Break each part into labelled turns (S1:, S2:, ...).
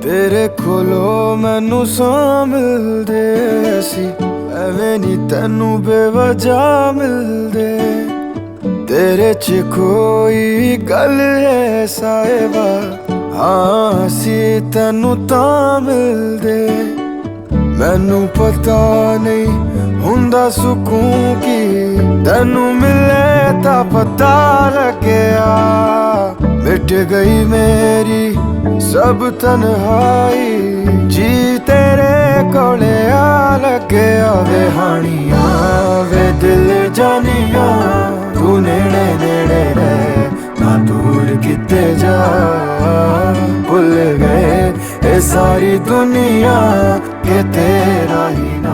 S1: तेरे कोलो मैनू सां मिलदे सी, एवें नी तैनू बेवजह मिलदे। तेरे च कोई गल है साहिबा, हाँ सी तैनू तां मिलदे। मैनू पता नहीं हुंदा सुकून की, तैनू मिले तां पता लग्या। मिट गई मेरी सब तन्हाई, जी तेरे कोले आ लग्या। वे हानिया वे दिल जानिया, तू नेड़े नेड़े रह ना दूर किते जा। भुल गए ये सारी दुनिया के तेरा ही ना।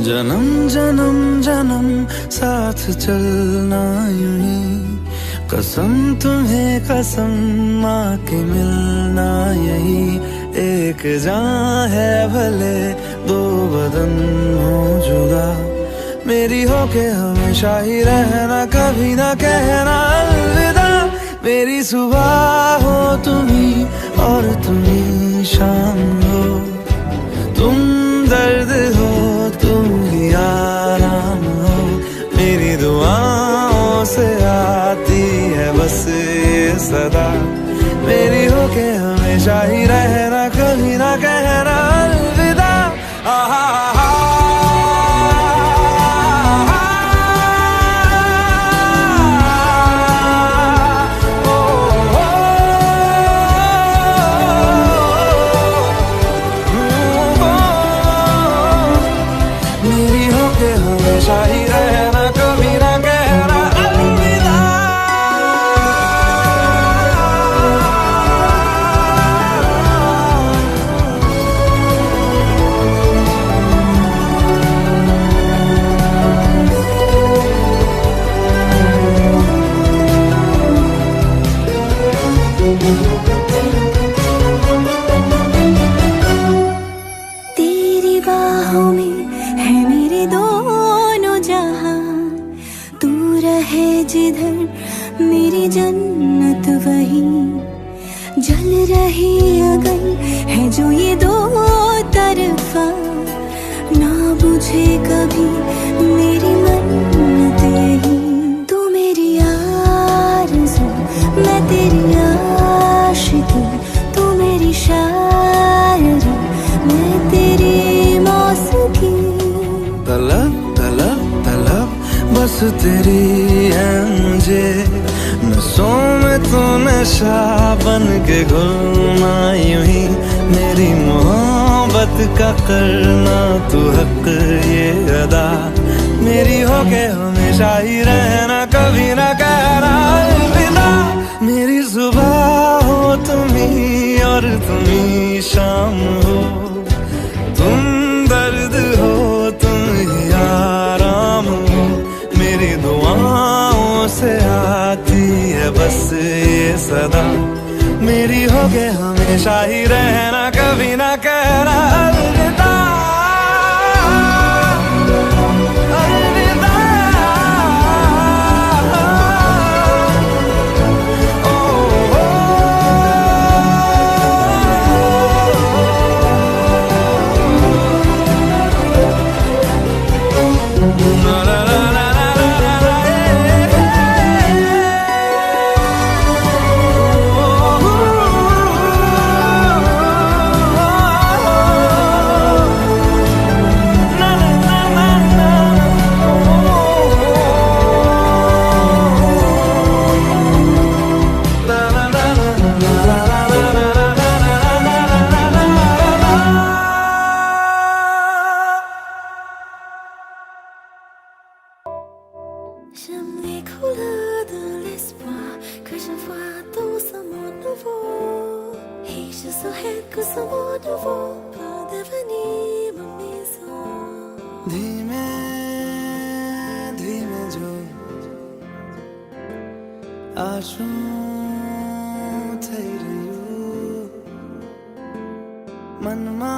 S2: जन्म जन्म जन्म साथ चलना यूं ही, कसम तुम्हें कसम माँ के मिलना यही। एक जान है भले दो बदन हो जुदा, मेरी हो के हमेशा ही रहना, कभी ना कहना अलविदा। मेरी सुबह हो तुम्ही और तुम्ही शाम हो, तुम दर्द हो तुम ही आराम हो। मेरी दुआओं से आती है बस ये सदा, मेरी हो के हमेशा ही रहना, कभी ना कहना अलविदा। हमेशा ही रहना, कभी ना कहना अलविदा।
S3: तेरी बाहों में है मेरे दोनों जहां, तू रहे जिधर मेरी जन्नत वहीं। जल रही अगन है जो ये दो तरफा, ना बुझे कभी मेरी मन्नत यही। तू मेरी आरज़ू मैं तेरी आशिकी, तू मेरी शायरी मैं तेरी मौसीकी।
S2: तलब तलब तलब बस तेरी है मुझे, नसों में तू नशा बन के घुलना यूं ही। मेरी मोहब्बत का करना तू हक ये अदा, मेरी हो के हमेशा ही रहना, कभी ना कहना अलविदा। मेरी सुबह हो तुम ही और तुम ही शाम हो, तुम दर्द से आती है बस ये सदा, मेरी होके हमेशा ही रहना, कभी ना कहना अलविदा, अलविदा।
S3: Jamais couleur de l'espoir que je vois dans ce monde nouveau. Et je saurais que ce monde nouveau peut devenir ma maison.
S2: ધીમે ધીમે જો આ શું થઈ રહ્યું, મનમાં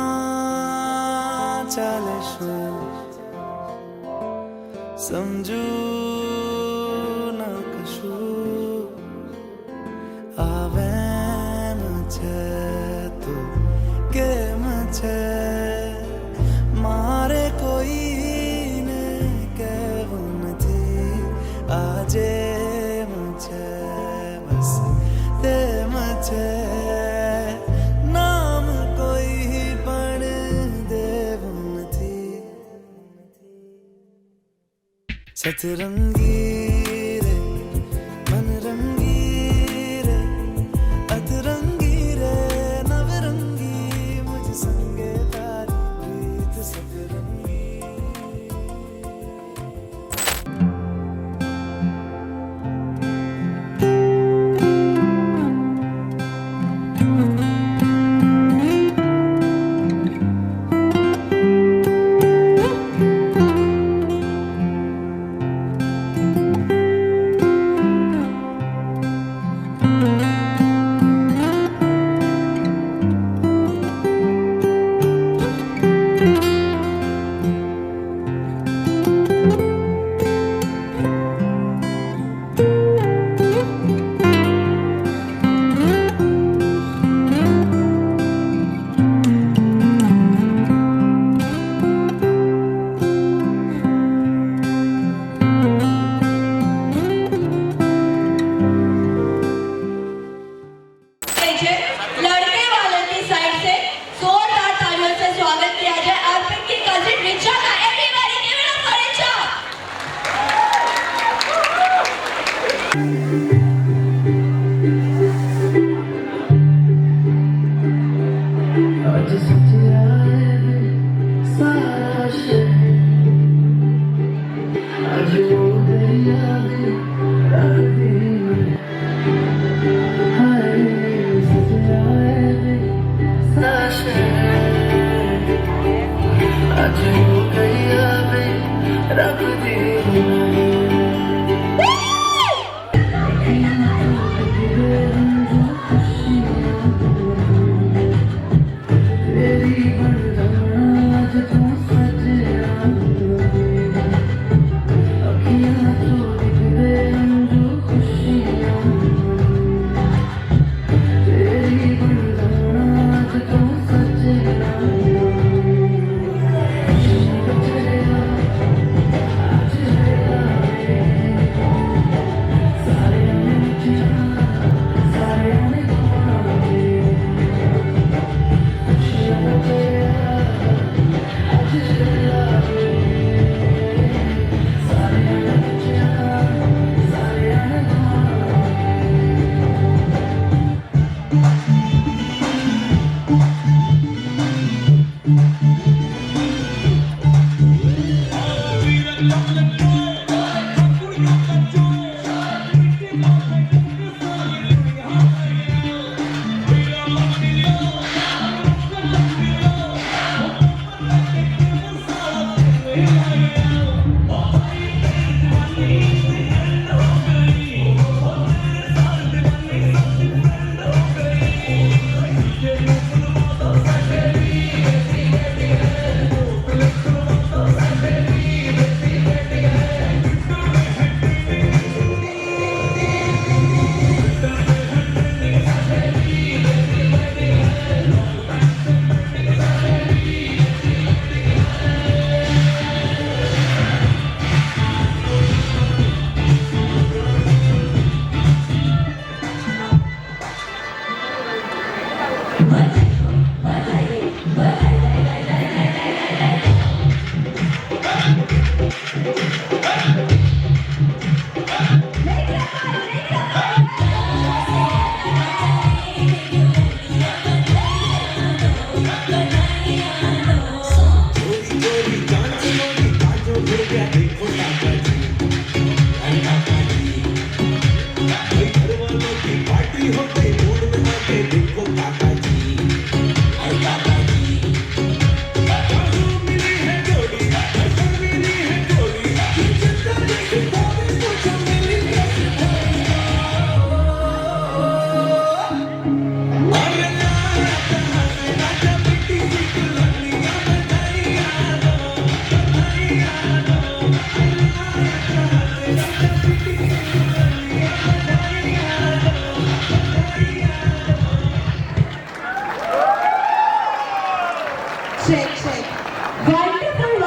S2: ચાલે શું સમજું ન કશું, આવે ન છે તો કેમ છે, મારે કોઈને કહેવું નથી, આજે એમ છે બસ તેમ છે, નામ કોઈ પણ દેવું નથી, સતરંગી રે મનરંગી રે અતરંગી રે નવરંગી, મુझ સંગે તારી પ્રીત સતરંગી.
S4: लड़के वालों की साइड से जोरदार तालियों से स्वागत किया जाए अर्पित की कजिन रिचा का. Everybody give it up for Richa.
S2: आज सजिया है सारा शहर, आज वो दरिया भी रख दी मैं, हाय सजिया है सारा शहर, आज वो दरिया भी रख दी मैं. Yeah.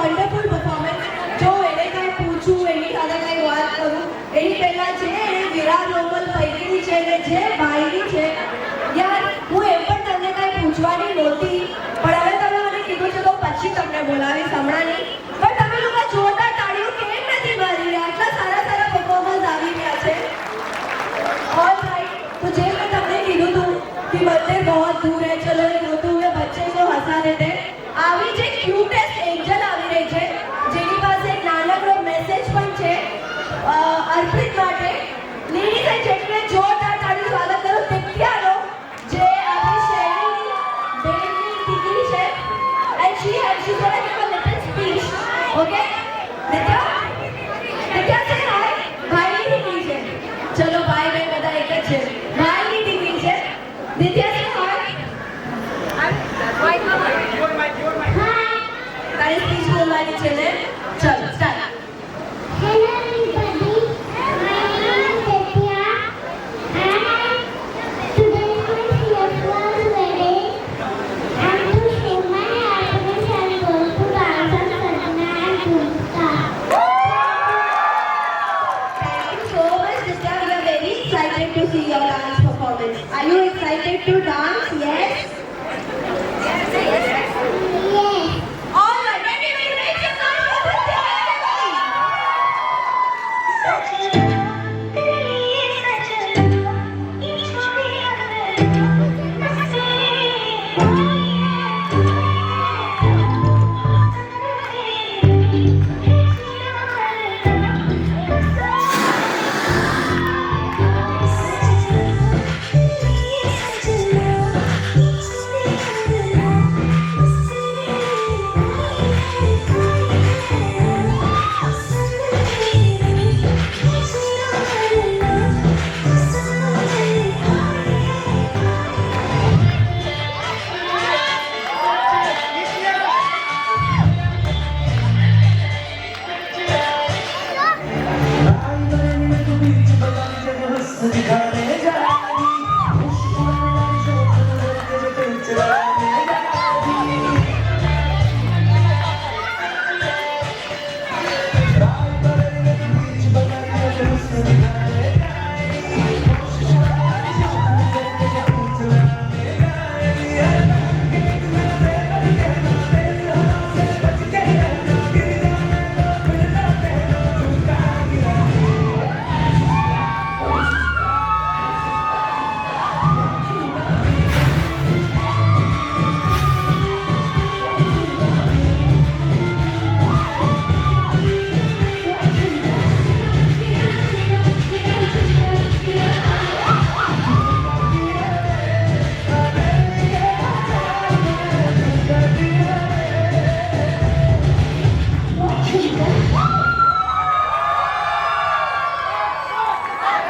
S4: Wonderful performance. જો એને કાંઈ પૂછું, એની સાથે કાંઈ વાત કરું, એની પહેલા છે એ વિરાટ લોકલ પૈકીની છે ને જે ભાઈની છે. યાર હું એ પણ તમને કાંઈ પૂછવાની નહોતી, પણ હવે તમે મને કીધું છે તો પછી તમને બોલાવીશ, હમણાં નહીં. પણ તમે લોકો જોરદાર તાળીઓ કેમ નથી મારી રહ્યા? આટલા સારા સારા પરફોર્મન્સ આવી રહ્યા છે. ઓલ રાइट, तो જે મેં તમને કીધું હતું કે બચ્ચે बहुत दूर है, चलो एक होते हुए बच्चे को हंसा देते. આવી જે ક્યુટેસ્ટ એન્જલ આવી રહી છે, જેની પાસે એક નાનકડો મેસેજ પણ છે અર્પિત માટે. લેડીઝ એન્ડ જેન્ટલમેન, જોરદાર તાળી સ્વાગત કરો દિત્યાનો, જે આપણી શહેરની બેનની દીકરી છે. And she's gonna give a little speech. Okay? Ditya છે હાય, ભાઈની દીકરી છે. ચલો ભાઈ ભાઈ બધા એક જ છે. ભાઈની દીકરી છે દિત્યા છે હાય. તારી સ્પીચ બોલવાની છે ને? ચલો start.
S5: Hello everybody, my name is Ditya and today I'm here for the wedding and to show my happiness I'm going to dance on Sadhana and Gupta.
S4: Thank you so much, Ditya. We are very excited to see your dance performance. Are you excited to dance? Yes?
S5: Yes.
S4: All right, everybody make some noise for Ditya,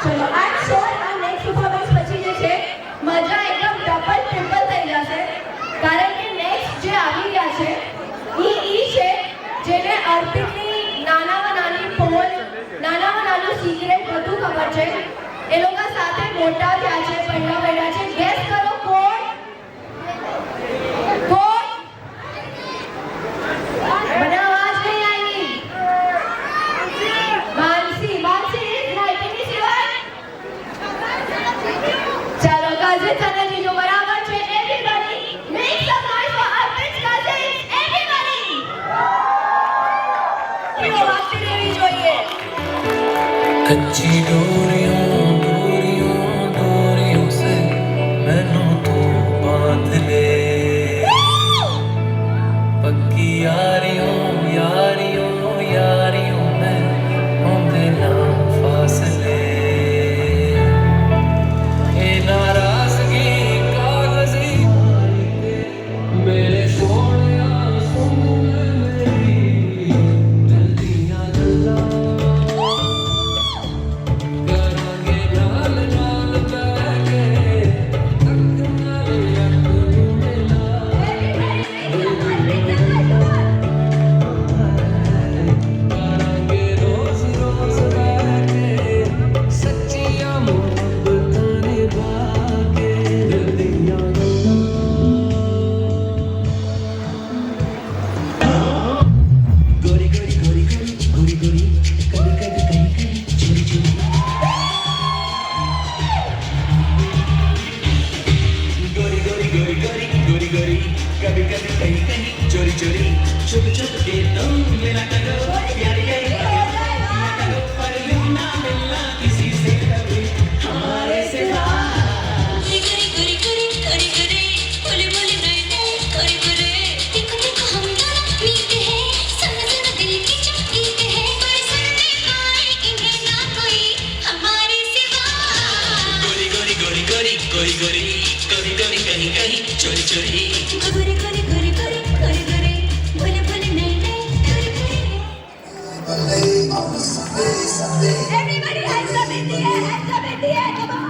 S4: ચલો આઈ sure આ next performance પછી જે છે મજા એકદમ double triple થઈ જશે, કારણ કે નેક્સ્ટ જે આવી રહ્યા છે ઈ છે જેને અર્પિતની નાનામાં નાની પોલ, નાનામાં નાનું સિક્રેટ બધું ખબર છે. એ લોકો સાથે મોટા થયા છે, પહેલા બેઠા છે. ગેસ કરો કોણ? કોણ? બધા અવાજ નહીં આવી. માનસી લાઇટિંગની સિવાય. ચાલો કઝિન્સ અને જીજો બરાબર છે. એવરીબડી
S2: कच्ची डोरियों डोरियों डोरियों से मैनू तू बांध ले पक्की यारियों यारियों यारियों में होंदे ना फासले ए नाराजगी कागजी मेरे सोनिया सुन मेरी दिल दियां गल्लां करांगे नाल नाल बैठे अख नाल अख मिला करांगे रोज रोज बैठे सच्चियां मोहब्बतां निभा के दिल दियां गल्लां गोरी गोरी गोरी गोरी गोरी गोरी कभी कभी कहीं कहीं चोरी चोरी गोरी गोरी गोरी गोरी गोरी गोरी कभी कभी कहीं कहीं चोरी चोरी छुप छुप के तुम मेरा करो प्यारी प्यारी बातें करो पर यूं ना मिलना किसी से कभी हमारे सिवा
S3: करे करे करे करे करे बोले बोले नहीं नहीं करे करे देखो देखो हम दोनों मीत हैं सुन सुन दिल की जो गीत है पर सुनने पाए इन्हें ना कोई हमारे सिवा
S2: गोरी गोरी गोरी गोरी गोरी गोरी कभी कभी कहीं कहीं चोरी चोरी
S3: करे करे करे करे करे करे बोले बोले नहीं नहीं करे करे Everybody hands up in the air, hands up in the air, come on.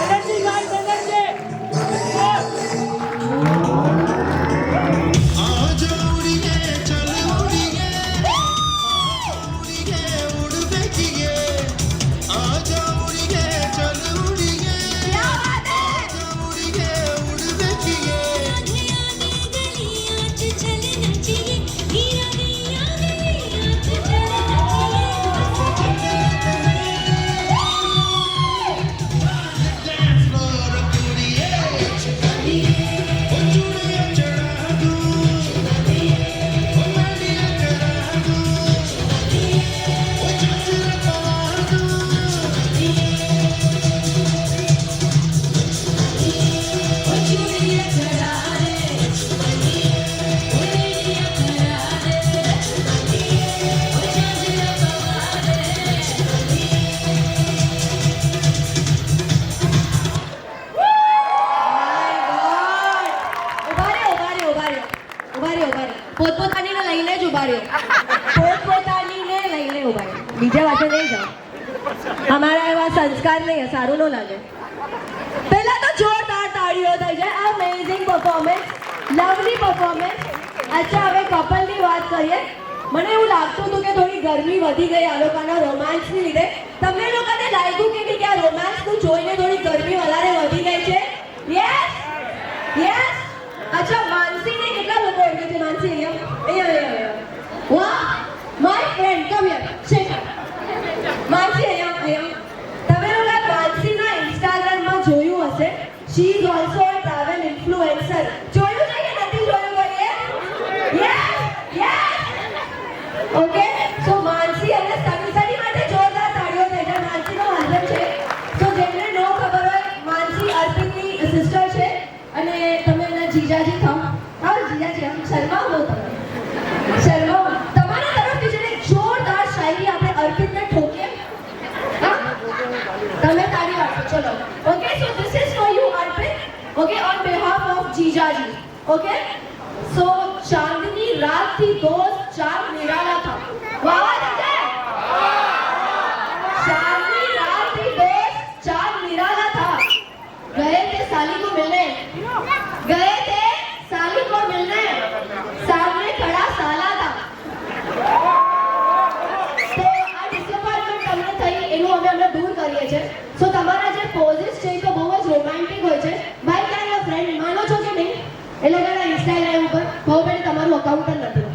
S3: Energy guys, energy.
S1: आजा उड़िए चल उड़िए उड़िए उड़ बेटिए आजा उड़िए चल उड़िए
S3: क्या बात है?
S1: आजा उड़िए उड़ बेटिए
S4: પોતપોતાનીને લઈને જ ઉભા રહ્યો પોતપોતાનીને લઈને ઉભા રહ્યો બીજા વાતે નહીં જાઓ અમારા એવા સંસ્કાર નહીં સારું ન લાગે પહેલા તો જોરદાર તાળીઓ થઈ જાય અમેઝિંગ પરફોર્મન્સ લવલી પરફોર્મન્સ અચ્છા હવે કપલની વાત કરીએ મને એવું લાગતું હતું કે થોડી ગરમી વધી ગઈ આ લોકોના રોમાન્સની લીધે તમને લોકોને લાગ્યું કે નહીં કે આ રોમાન્સનું જોઈને થોડી ગરમી વધારે વધી ગઈ છે યસ યસ अच्छा मानसी ने कितना लोग ओढ़ गए थे मानसी અહીંયા વાહ my friend come here shake Mansi અહીંયા તમે લોકો માનસીના ઇન્સ્ટાગ્રામમાં જોયું હશે she is also a travel influencer જોયું છે કે નથી જોયું કોઈએ yes yes okay so Mansi અને સની માટે જોરદાર તાળીઓ થઈ જાય માનસીનો હસબન્ડ છે સો જેમને ન ખબર હોય માનસી અર્પિતની સિસ્ટર છે અને તમે એના જીજાજી થાવ હા જીજાજી આમ શર્માવો તમે શર્માવો તમારા તરફથી છે ને જોરદાર શાયરી આપણે અર્પિતને ઠોકીએ હા તમે તાળી વાળો ચલો okay so this is for you Arpit okay on behalf of જીજાજી ઓકે સો ચાંદની રાત થી દોસ્ત ચાર નિરાલા था वाह चांदनी रात थी दोस्त चार निराला था गए थे साली को मिलने सामने खड़ा साला था तो આ ડિસઅપોઇન્ટમેન્ટ તમને થઈ એનું અમે દૂર કરીએ છીએ સો તમારા જે પોઝિસ છે એ તો બહુ જ રોમેન્ટિક હોય છે ભાઈ ક્યાં ફ્રેન્ડ માનો છો કે નહીં એ લોકોના ઇન્સ્ટાગ્રામ ઉપર બહુ બેન તમારું અકાઉન્ટ જ નથી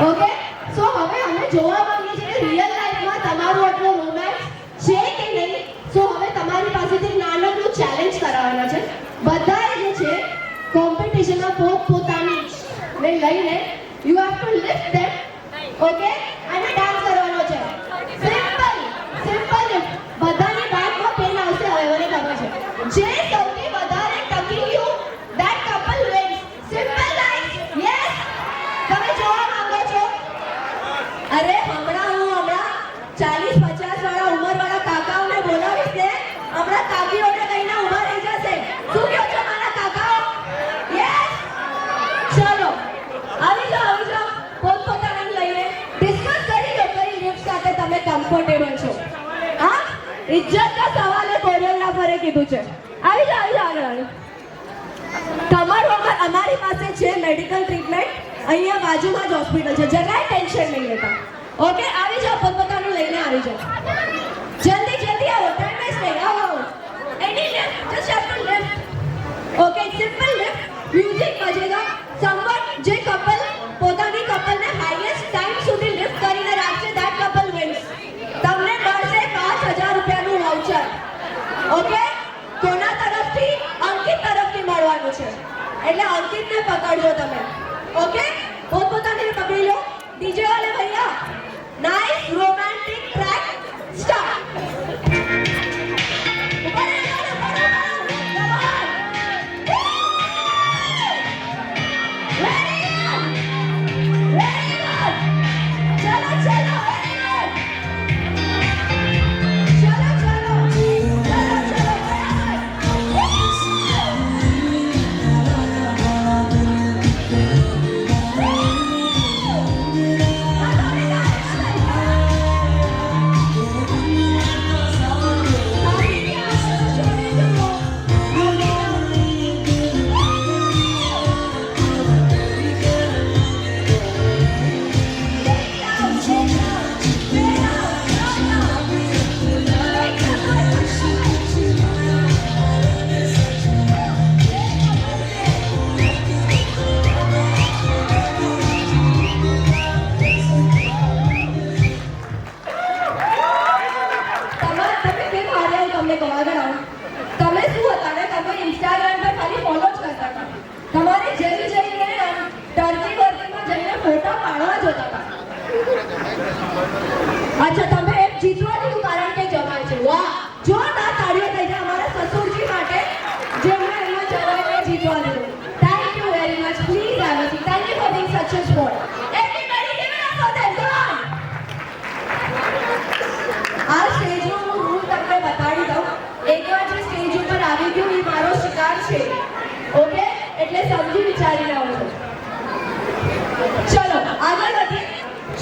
S4: ઓકે સો હવે અમે જોવા માંગીએ છીએ કે રિયલ લાઈફમાં તમારું આટલો રોમેન્સ છે કે નહીં સો હવે તમારી પાસેથી નાનકડું ચેલેન્જ કરાવવાના છે બધાએ જે છે કોમ્પિટિશનમાં પોતપોતાની ને લઈને you have to lift them okay અને ડાન્સ કીધું છે. આવી જાઓ આગળ આવી. તમારું વગર અમારી પાસે છે મેડિકલ ટ્રીટમેન્ટ. અહીંયા બાજુમાં જ હોસ્પિટલ છે, જરાય ટેન્શન નહીં લેતા. ઓકે, આવી જાઓ, પોતપોતાનું લઈને આવી જાઓ. જલ્દી આવો, ટાઈમ વેસ્ટ નહીં. આવો. Any lift, just have to lift. Okay, simple lift. Music બજેગા. સમવન જે કપલ પોતાની કપલને હાઈએસ્ટ ટાઈમ સુધી લિફ્ટ કરીને રાખશે, ધેટ કપલ વિન્સ. તમને મળશે 5000 રૂપિયાનું વાઉચર. ઓકે, કોના તરફથી? અંકિત તરફથી મળવાનું છે. એટલે અંકિતને પકડજો તમે. ઓકે, પોતપોતાની પકડી લો. ડીજે વાલે ભૈયા, નાઇસ રોમેન્ટિક ટ્રેક સ્ટાર્ટ. તમે શું હતા ને, તમે ઇન્સ્ટાગ્રામ પર ખાલી ફોલો જ કરતા હતા. તમારે જઈને ટર્કી વર્કીમાં જઈને ફોટા પાડવા જોતા હતા. અચ્છા, તમે એમ જીતવા દીધું કારણ કે જમાય છે. વાહ, જોરદાર તાળીઓ થઈ જાય અમારા સસુરજી માટે, જેમણે એમના જમાઈને જીતવા દીધું. Thank you very much. Please have a seat. Thank you for being such a sport. Everybody give it up for them. આ સ્ટેજનો હું રૂલ તમને બતાડી દઉં. એકવાર જે સ્ટેજ ઉપર આવી ગયું એ મારો શિકાર છે. ઓકે, એટલે સમજી વિચારીને આવજો. ચલો આગળ વધીએ.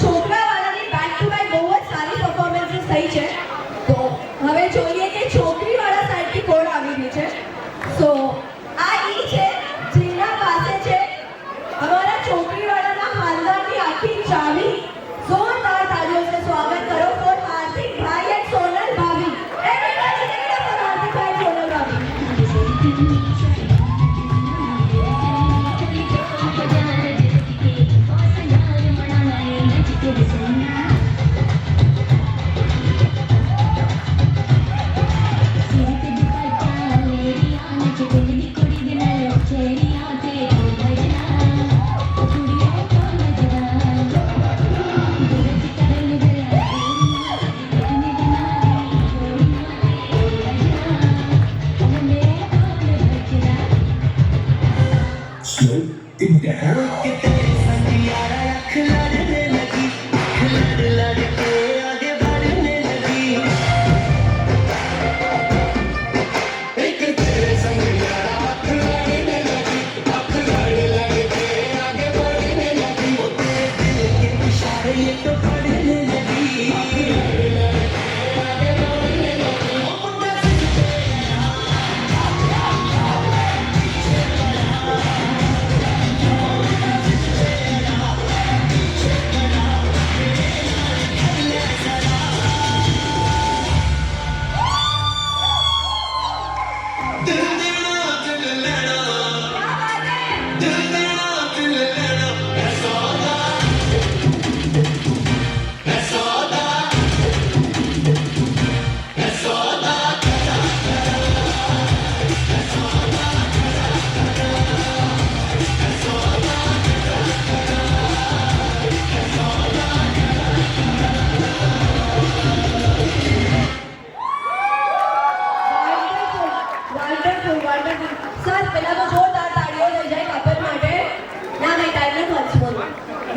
S4: છોકરાવાળાની બેક ટુ બેક બહુ જ સારી પરફોર્મન્સીસ થઈ છે. તો હવે જોઈએ કે છોકરીવાળા સાઈડથી કોણ આવી રહ્યું છે. સો આ ઈ છે જેના પાસે છે અમારા છોકરીવાળાના ખાનદાનની આખી ચાવી. જોરદાર તાળીઓથી સ્વાગત કરો ફોર હાર્દિકભાઈ એન્ડ સોનલ ભાભી. Everybody give it up for હાર્દિકભાઈ સોનલ ભાભી.
S6: in the hell.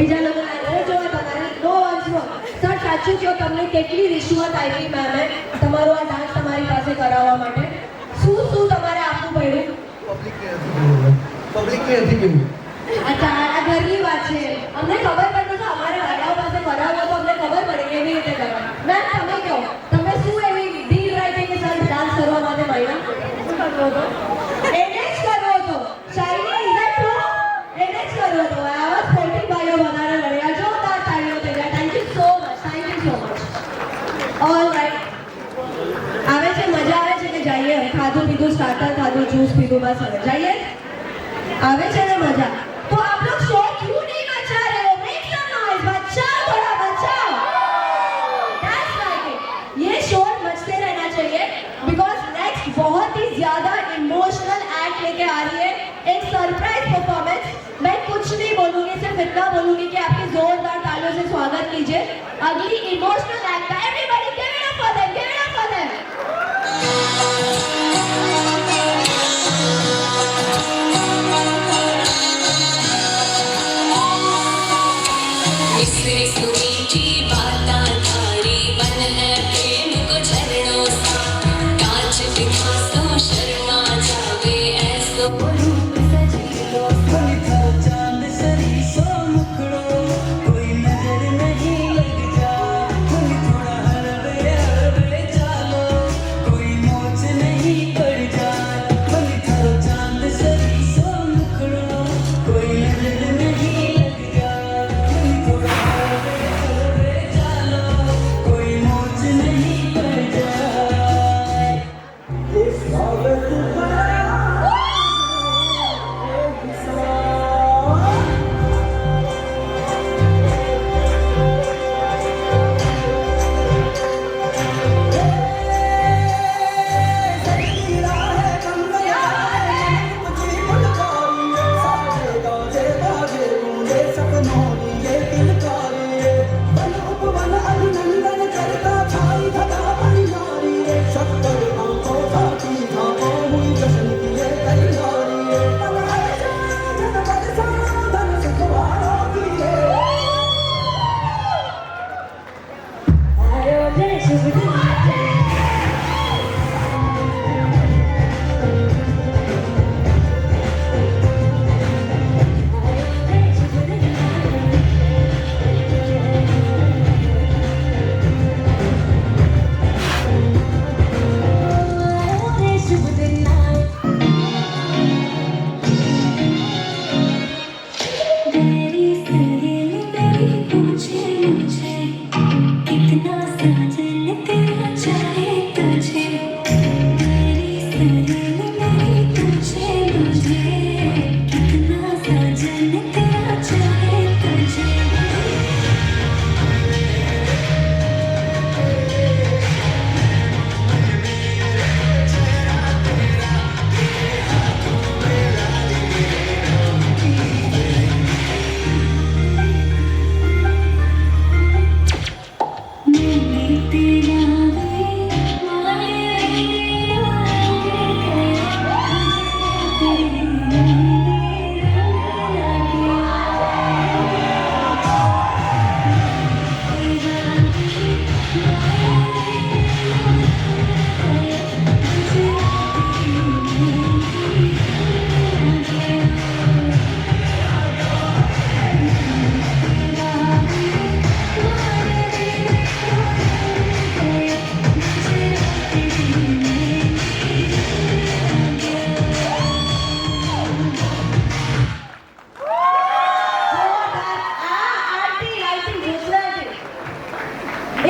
S6: બીજા લોકો ના જોવા તમારે નો વાંચવો. સર સાચું કહો, તમને કેટલી રિશ્વત આવી મેમે તમારો આ ડાન્સ તમારી પાસે કરાવવા માટે? શું શું તમારે આપવું પડ્યું?
S1: પબ્લિકની નથી પીવું.
S4: અચ્છા, આ ઘરની વાત છે. અમને ખબર પડે તો અમારે વાડાઓ પાસે કરાવો તો અમને ખબર પડે કેવી રીતે કરવા. મેમ તમે કહો, તમે શું એવી ડીલ રાખી કે સર ડાન્સ કરવા માટે મળ્યા?
S6: जूस पीलूं बस હવે जाइए आवे છે ને મજા तो आप लोग शोर क्यों नहीं मचा रहे हो मेक सम नॉइज बचाओ थोड़ा बचाओ दैट्स लाइक इट ये शोर मचते रहना चाहिए बिकॉज नेक्स्ट बहुत ही ज्यादा इमोशनल एक्ट लेके आ रही है एक सरप्राइज परफॉर्मेंस मैं कुछ नहीं बोलूंगी सिर्फ इतना बोलूंगी कि आपके जोरदार तालियों से स्वागत कीजिए अगली इमोशनल एक्ट का everybody give it up for them give it up for them
S7: इससे मीठी बातां थारी मन है प्रेम को झरणों सा कांच दिखा सो शर्मा जावे ऐसो रूप सजीलो
S2: चांद सरी सो मुखड़ो कोई नजर नहीं लग जा कोई थोड़ा हड़बड़े चालो कोई मोच नहीं पड़ जा कोई थारो चांद सरी सो मुखड़ो कोई नजर नहीं लग जा कोई थोड़ा हड़बड़े चालो कोई मोच नहीं पड़ जाए ये स्वागत
S3: मेरी सहेली मेरी पूछे मुझे कितना साजन तेरा चाहे तुझे मेरी सहेली मेरी पूछे मुझे कितना साजन तेरा चाहे तुझे मैंने तेरा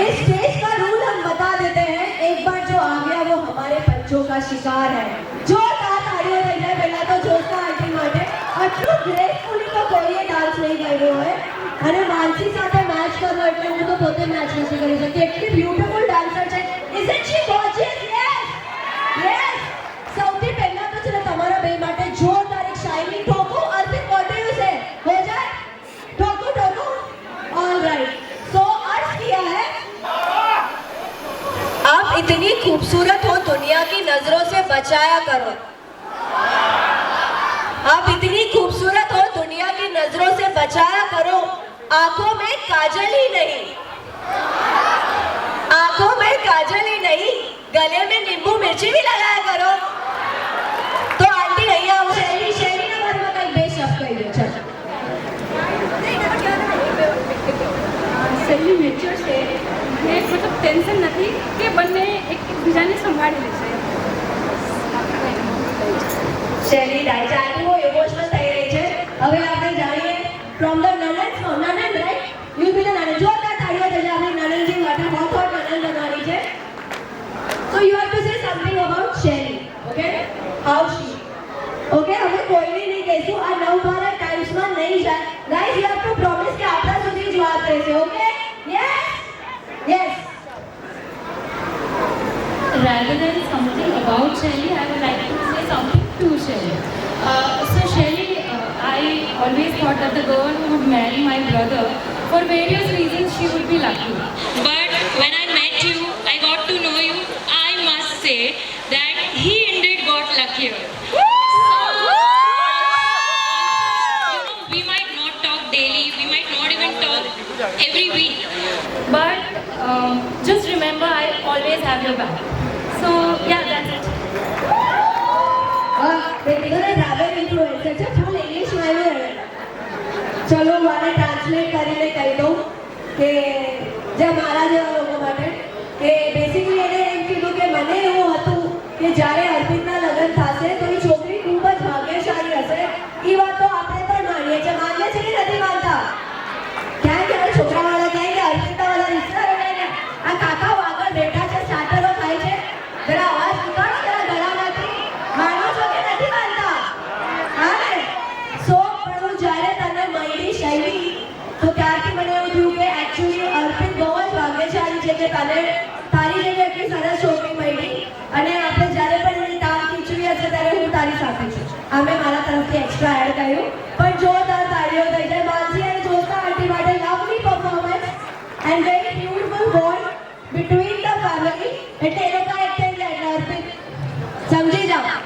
S6: इस स्टेज का रूल हम बता देते हैं एक बार जो आ गया वो हमारे पंचों का शिकार है જોરદાર તાળીઓ થઈ જાય પહેલા તો જોશના આંટી માટે આટલું ગ્રેસફુલી તો કોઈએ ડાન્સ નહીં કર્યો હોય અને માનસી સાથે મેચ કરવો એટલે હું તો પોતે મેચ નથી કરી શકતી એટલી બ્યુટીફુલ ડાન્સર છે ઇઝન્ટ શી ગોર્જિયસ યસ સૌથી પહેલા તો છે ને તમારા બે માટે જોરદાર એક શાઇનિંગ ઠોકો Arpit what do you say હો જાય ઠોકો ऑलराइट सो अर्ज किया है आप इतनी खूबसूरत हो दुनिया की नजरों से बचाया करो आप इतनी खूबसूरत हो दुनिया की नजरों से बचाया करो आंखों में काजल ही नहीं आंखों में काजल ही नहीं गले में नींबू मिर्ची भी लगाया करो तो आंटी અહીંયા આવો શેરીના ઘરમાં કઈ બે શબ્દ કહી દો ચાલો
S8: સહેલી મેચ્યોર છે ને મતલબ ટેન્શન નથી કે બંને એકબીજાને સંભાળી લેશે
S6: શૈલી ડાયચાની वो इमोशनल થઈ રહી છે હવે આપણે જાણીએ ફ્રોમ ધ નનન રાઈટ યુ બી ધ નનન જોરદાર તાળીઓ થઈ જાય આપણી નનનજી માટે હોટ નનન બનવાની છે so you have to say something about શૈલી ઓકે હાઉ શી
S4: કોઈને નહીં કહીશું. આ નવભારત ટાઈમ્સમાં નહીં જાય. Guys you have two promise કે આપણા સુધી જ વાત રહેશે. Okay? Yes yes.
S8: Rather than something about Shelly, I would like to say something to Shelly. So Shelly, I always thought that the girl who would marry my brother, for various reasons, she would be lucky. But when I met you, I got to know you. I must say that he indeed got luckier. So, we might not talk daily, we might not even talk every week, but just remember, I always have your back. So yeah, that's it.
S4: Travel influencer છે, ફૂલ ઇંગ્લિશમાં આવ્યું હવે. ચલો મારે translate કરીને કહી દઉં કે જે મારા જેવા લોકો માટે કે બેસિકલી એને એમ કીધું કે મને એવું હતું કે જ્યારે અર્પિતના લગ્ન થશે તો એ છોકરી ખૂબ જ ભાગ્યશાળી હશે. એ વાત તો આપણે પણ માનીએ છીએ. માનીએ છીએ કે નથી માનતા? ક્યાં ક્યારે છોકરાવાળા ક્યાં કે અર્પિતાવાળા રિશ્તા ને આ કાકાઓ આગળ બેઠા છે, સ્ટાર્ટરો થાય છે. જરા અવાજ નીકાળો જરા ગળામાંથી. માનો છો કે નથી માનતા? હા ને? સો પણ હું જ્યારે તને મળી શૈલી તો ત્યારથી મને એવું થયું કે એકચ્યુઅલી અર્પિત બહુ જ ભાગ્યશાળી છે કે તને તારી જેવી એટલી સરસ છોકરી મળી. અને આપણે જ્યારે પણ એની તામ ખીચવી હશે ત્યારે હું તારી સાથે છું. આ મેં મારા તરફથી એક્સ્ટ્રા એડ કર્યું. પણ જોરદાર તાળીઓ થઈ જાય. માનસી અને જોશના આંટી માટે lovely performance and very beautiful bond between the family. એટલે એ લોકો એક થઈ ગયા એટલે અર્પિત સમજી જાઓ.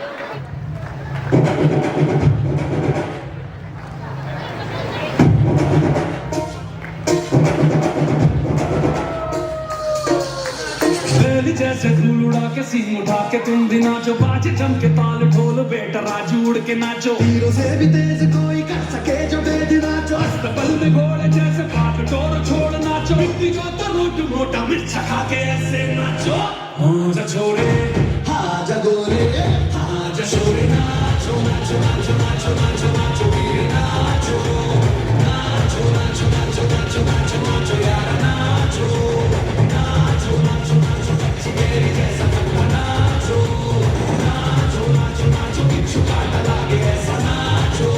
S2: बैल जैसे धूल उड़ा के सींग उठा के तुम भी नाचो, बाजे जम के ताल ढोल बेटा राजू उड़ के नाचो.
S1: हीरो से भी तेज कोई कर सके जो बेद नाचो.
S2: अस्तबल में घोड़े जैसे भाग डोर छोड़ नाचो. मिट्टी को तो रोट मोटा मिर्चा खा के ऐसे नाचो. हाँ जा छोरे,
S1: हाँ जगोरे,
S2: हाँ जा छोरे, नाचो नाचो नाचो नाचो नाचो नाचो वीर नाचो. नाचो नाचो नाचो नाचो नाचो नाचो यार नाचो. नाचो नाचो नाचो बच्ची मेरी जैसा बनना नाचो. नाचो नाचो नाचो बिच्छू काटा लागे ऐसा नाचो.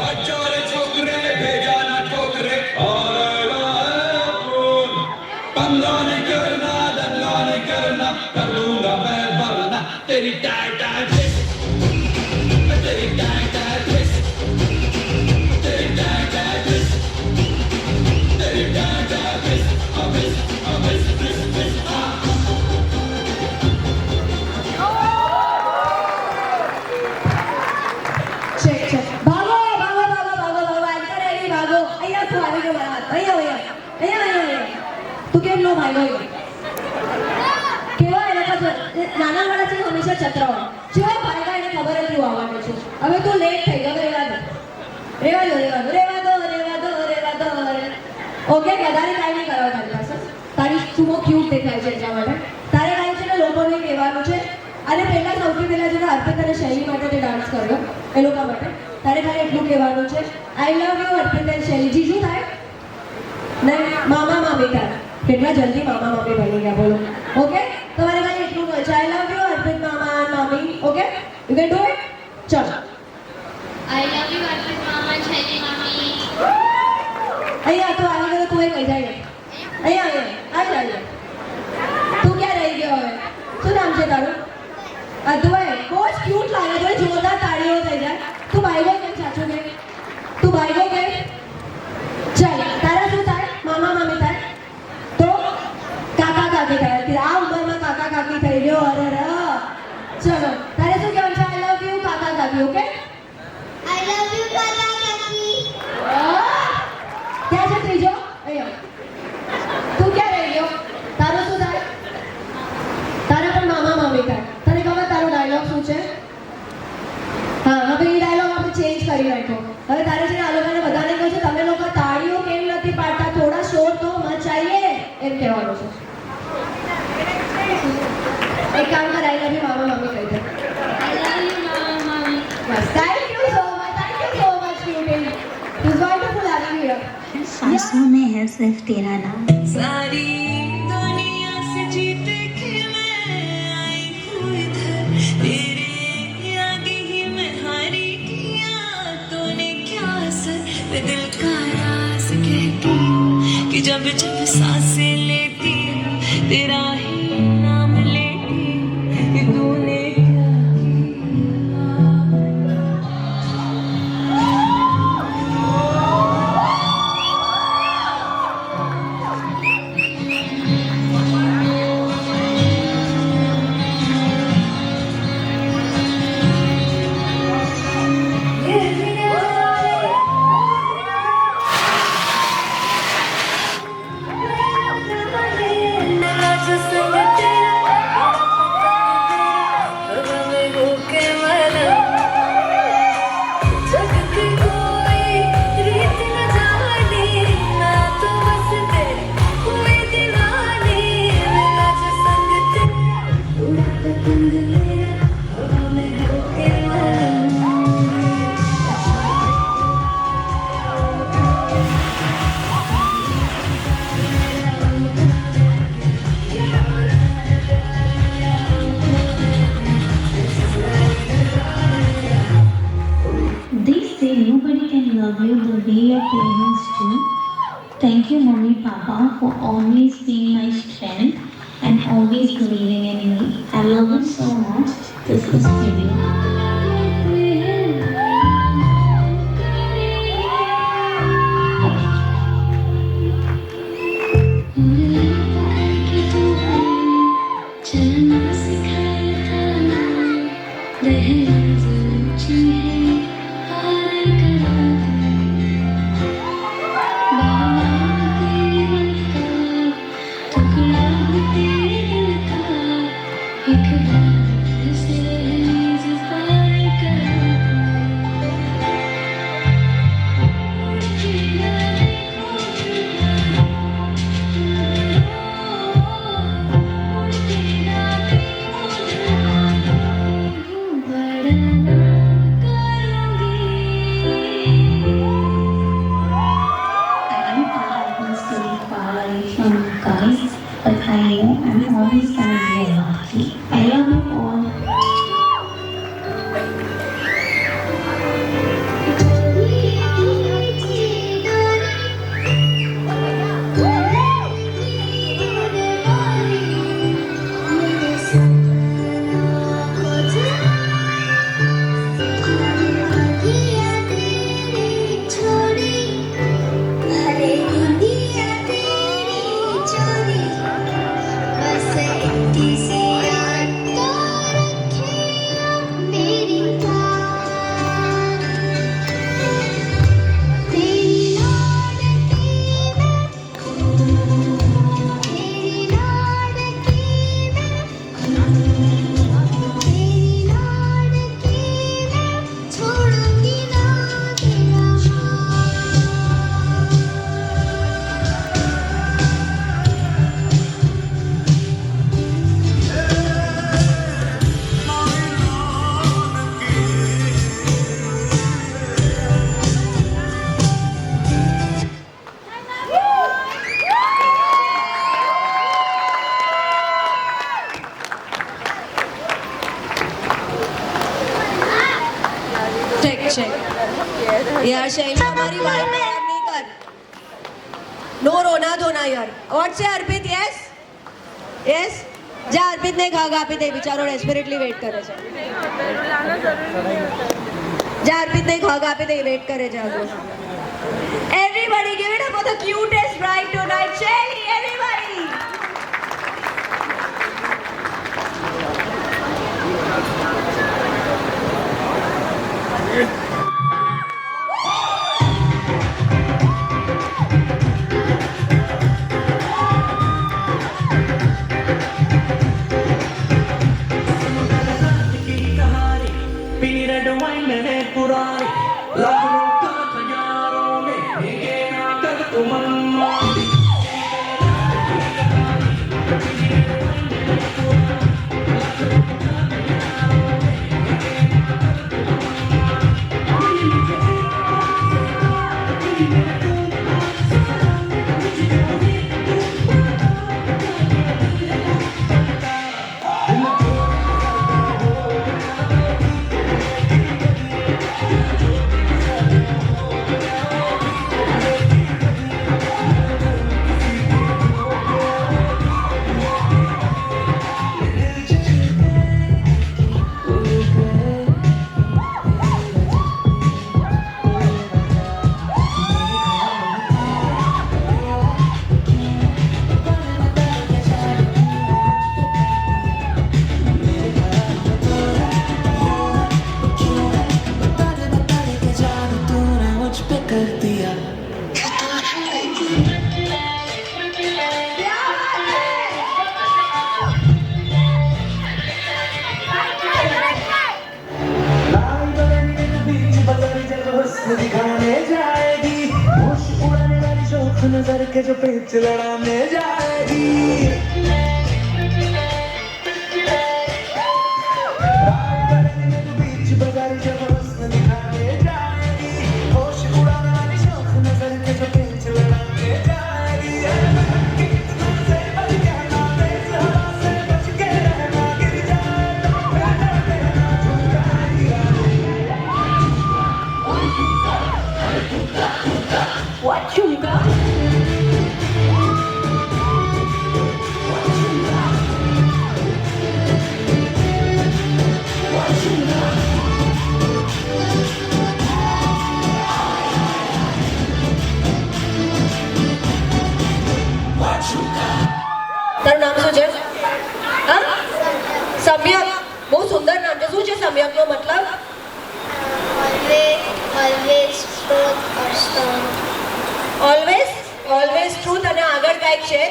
S2: हजारे छोकरे भेजा ना ठोकरे और पंगा नहीं करना, दंगा नहीं करना, कर दूंगा मैं वरना तेरी टाइट टाइट twist, तेरी टाइट टाइट twist, तेरी टाइट टाइट twist, तेरी tight tight twist, twist, twist, ah.
S4: Check check. ભાગો ભાગો ભાગો ભાગો ભાગો. એન્કર એવી ભાગો. અહીંયા તું આવી ગયો મારા હાથ. અહીંયા અહીંયા અહીંયા અહીંયા. તું કેમ નો ભાગ્યો? કેવા એને નાના વાળા છે હંમેશા ચતરાવા. જેવા ભાગ્યા એને ખબર જ હું આવવાનું છું. હવે તું લેટ થઈ ગયો. રેવા દો રેવા દો રેવા દો રેવા દો રેવા દો રેવા દો. ઓકે વધારે ટાઈમ નહીં કરાવો તારી પાસે. તારી સુમો ક્યુટ દેખાય છે એટલા માટે. તારે ટાઈમ છે ને લોકોને કહેવાનું છે. અને પહેલા સૌથી પહેલા જેને અર્પિત અને શૈલી માટે તે ડાન્સ કર્યો એ લોકો માટે તારે ખાલી એટલું કહેવાનું છે આઈ લવ યુ અર્પિત એન્ડ શૈલી. જીજુ થાય ને મામા મામી થાય. કેટલા જલ્દી મામા મામી બની ગયા બોલો. ઓકે તમારે ખાલી એટલું કહે છે આઈ લવ યુ અર્પિત મામા એન્ડ મામી. Okay you can do it. ચલો
S5: I love you, Arpit Mama, Shelly Mami.
S4: અહીંયા તો આવી ગયો. તું એ કહી જાય અહીંયા અહીંયા આવી જાય. તું ક્યાં રહી ગયો હવે? શું નામ છે તારું? અદ્વય. બહુ જ ક્યુટ લાગે છે. જોરદાર તાળીઓ થઈ જાય. તું ભાઈગો કેમ સાચું કે? તું ભાઈગો કે? ચાલ તારા શું થાય? મામા મામી થાય તો કાકા કાકી થાય. આ ઉંમરમાં કાકા કાકી થઈ ગયો. અરે ર. ચલો તારે શું કહેવાનું છે? આઈ લવ યુ કાકા કાકી. Okay
S5: I love you, Kaka Kaki.
S4: ક્યાં છે ત્રીજો? અહીંયા. તું ક્યાં રહી ગયો? તારું શું થાય? તારા પણ મામા મામી થાય. તને ખબર તારો ડાયલોગ શું છે? હા હવે એ ડાયલોગ આપણે ચેન્જ કરી નાખ્યો. હવે તારે છે ને આ લોકોને બધાને કહું છું તમે લોકો તાળીઓ કેમ નથી પાડતા? થોડા શોર તો મચાઈએ એમ કહેવાનું છે. એક કામ કર આઈ લવ યુ મામા મામી કહી દે.
S5: I love you, Mama, Mami.
S4: બસ thank you so much. Thank you so much cutie. It's wonderful having you here.
S9: सांसों में है सिर्फ तेरा नाम.
S7: सारी दुनिया से जीत के मैं आई हूँ इधर, तेरे आगे ही मैं हारी किया तूने क्या असर मैं दिल का राज कहती हूँ कि जब जब सांसें लेती हूँ तेरा ही नाम लेती हूँ कि तूने क्या
S9: They say nobody can love you the way your parents do. Thank you, Mommy, Papa, for always being my strength and always believing in me. I love you so much. This is for you. But I know I'm always gonna be lucky. I love you all.
S6: यार शैली हमारी बात नहीं कर no रोना धोना यार what से अर्पित यस यस जा अर्पित ने खागा આપી દે બિચારો ડેસ્પરેટલી વેટ કરે છે જા અર્પિત ને ખાगा આપી દે વેટ કરે છે આગળ everybody give it up for the cutest bride tonight Shaili everybody
S2: नजर के जो पेच लड़ाने जाएगी बीच बाजारी जब हंसने दिखाने जाएगी होश उड़ाने वाली शौक नजर के जो पेच लड़ाने जाएगी से बच के रहना तेज हवा से बच के रहना गिर जाए तो फिर डर देना
S6: What chunga? તારું નામ શું છે? હા? સમ્યક. બહુ સુંદર નામ છે. શું છે સમ્યકનો મતલબ?
S5: always truth or stone.
S6: Always truth. અને આગળ કાંઈક છે.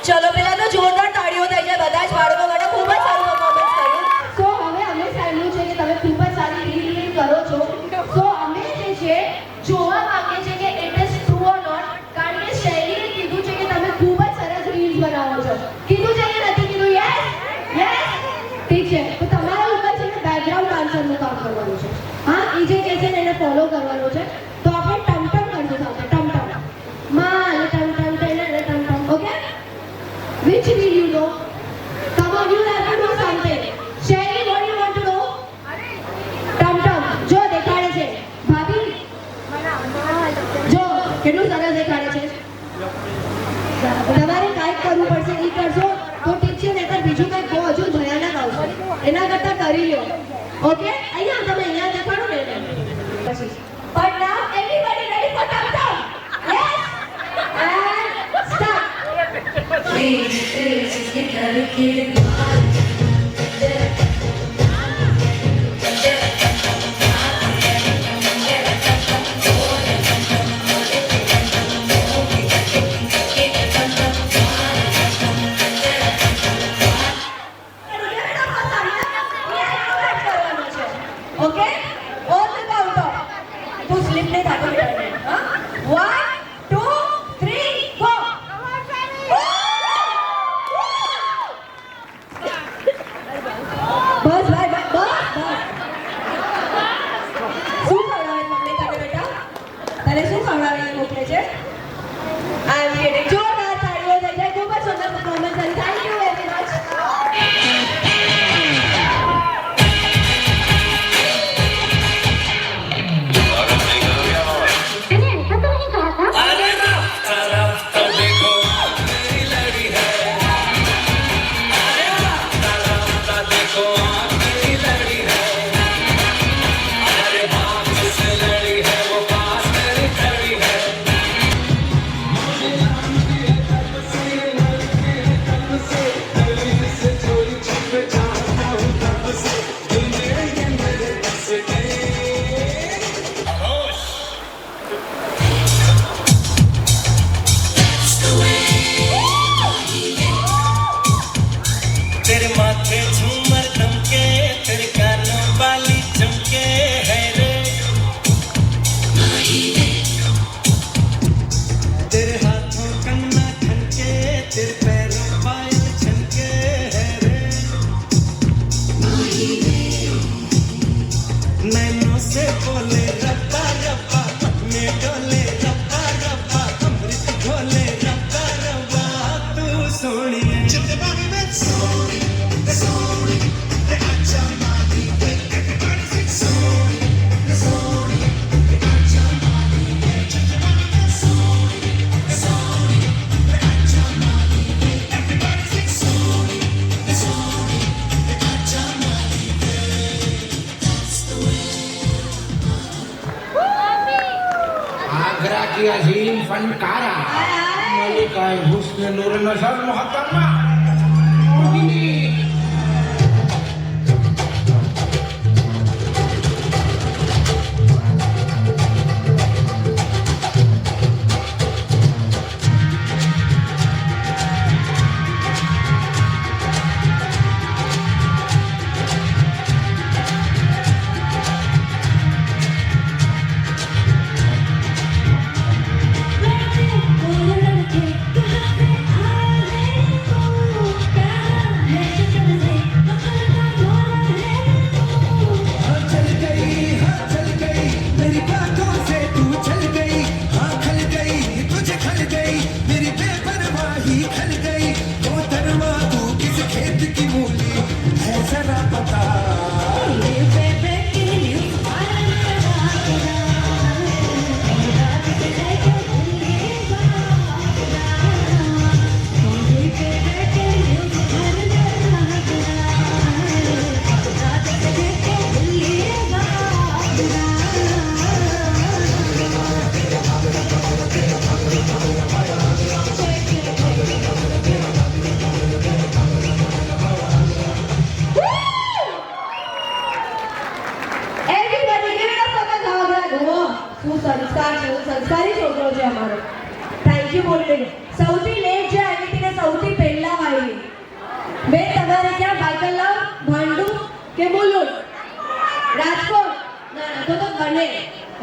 S6: ચલો પેલા તો જોરદાર તાળીઓ થઈ જાય બધા જ બાળકો માટે. ખૂબ જ સારું પરફોર્મન્સ કર્યું. સો હવે અમે સાંભળ્યું છે કે તમે ખૂબ જ સારી રીલ કરો છો. સો અમે જે છે જોવા માંગીએ છીએ કે it is true or not. કારણ કે શૈલીએ કીધું છે કે તમે ખૂબ જ સરસ રીલ્સ બનાવો છો. કીધું છે કે નથી કીધું? યસ. ઠીક છે. તો તમારા ઉપર છે ને બેકગ્રાઉન્ડ ડાન્સરનું કામ કરવાનું છે. હા, એ જે કહે છે ને એને ફોલો કરવાનું છે. તો આપણે ટમટમ કરશું સાથે. ટમટમ માં ટમટમ તેને ટમટમ. Okay? Which will you know? Come on, you have to do something. Sherry, what do you want to know? ટમટમ. જો દેખાડે છે. ભાભી જો કેટલું સરસ દેખાડે છે. તમારે કાંઈક કરવું પડશે. એ કરશો તો ઠીક છે. નહીંતર બીજું કંઈક બહુ હજુ ભયાનક આવશે. એના કરતાં કરી લો. ઓકે? અહીંયા તમે અહીંયા દેખાડો ને એને. But now everybody ready for tam-tam? Yes? And start. Okay? On the count of. તું સ્લીપ નહીં થતો બેટા. હા? 1, 2, 3, go. બસ ભાઈ બસ. શું ખવડાવે મમ્મી તને બેટા? તને શું ખવડાવીને મોકલે છે? I am getting. જોરદાર તાળીઓ થઈ જાય. ખૂબ જ સુંદર performance. Thank you very much.
S2: तेरे माथे झूमर दमके तेरे कानों वाली चमके है रे तेरे हाथों कन्ना खनके तेरे पैरों पायल छनके है रे नैनों से बोले रब्बा रब्बा में डोले रब्बा रब्बा अमृत घोले रब्बा रब्बा तू सोनी
S10: आगरा की अजीम फनकारा मलिका हुस्न नूर नजर मोहतरमा मोहिनी
S3: Let it go.
S6: શું સંસ્કાર છે, સંસ્કારી છોકરો છે અમારો. થેન્ક યુ બોલને. સૌથી લેટ જે આવી હતી ને સૌથી પહેલા આવી બેન તમારે ક્યાં બાયકલાવ, ભાંડુ કે મુલુંડ? રાજકોટ? ના ના તો બને.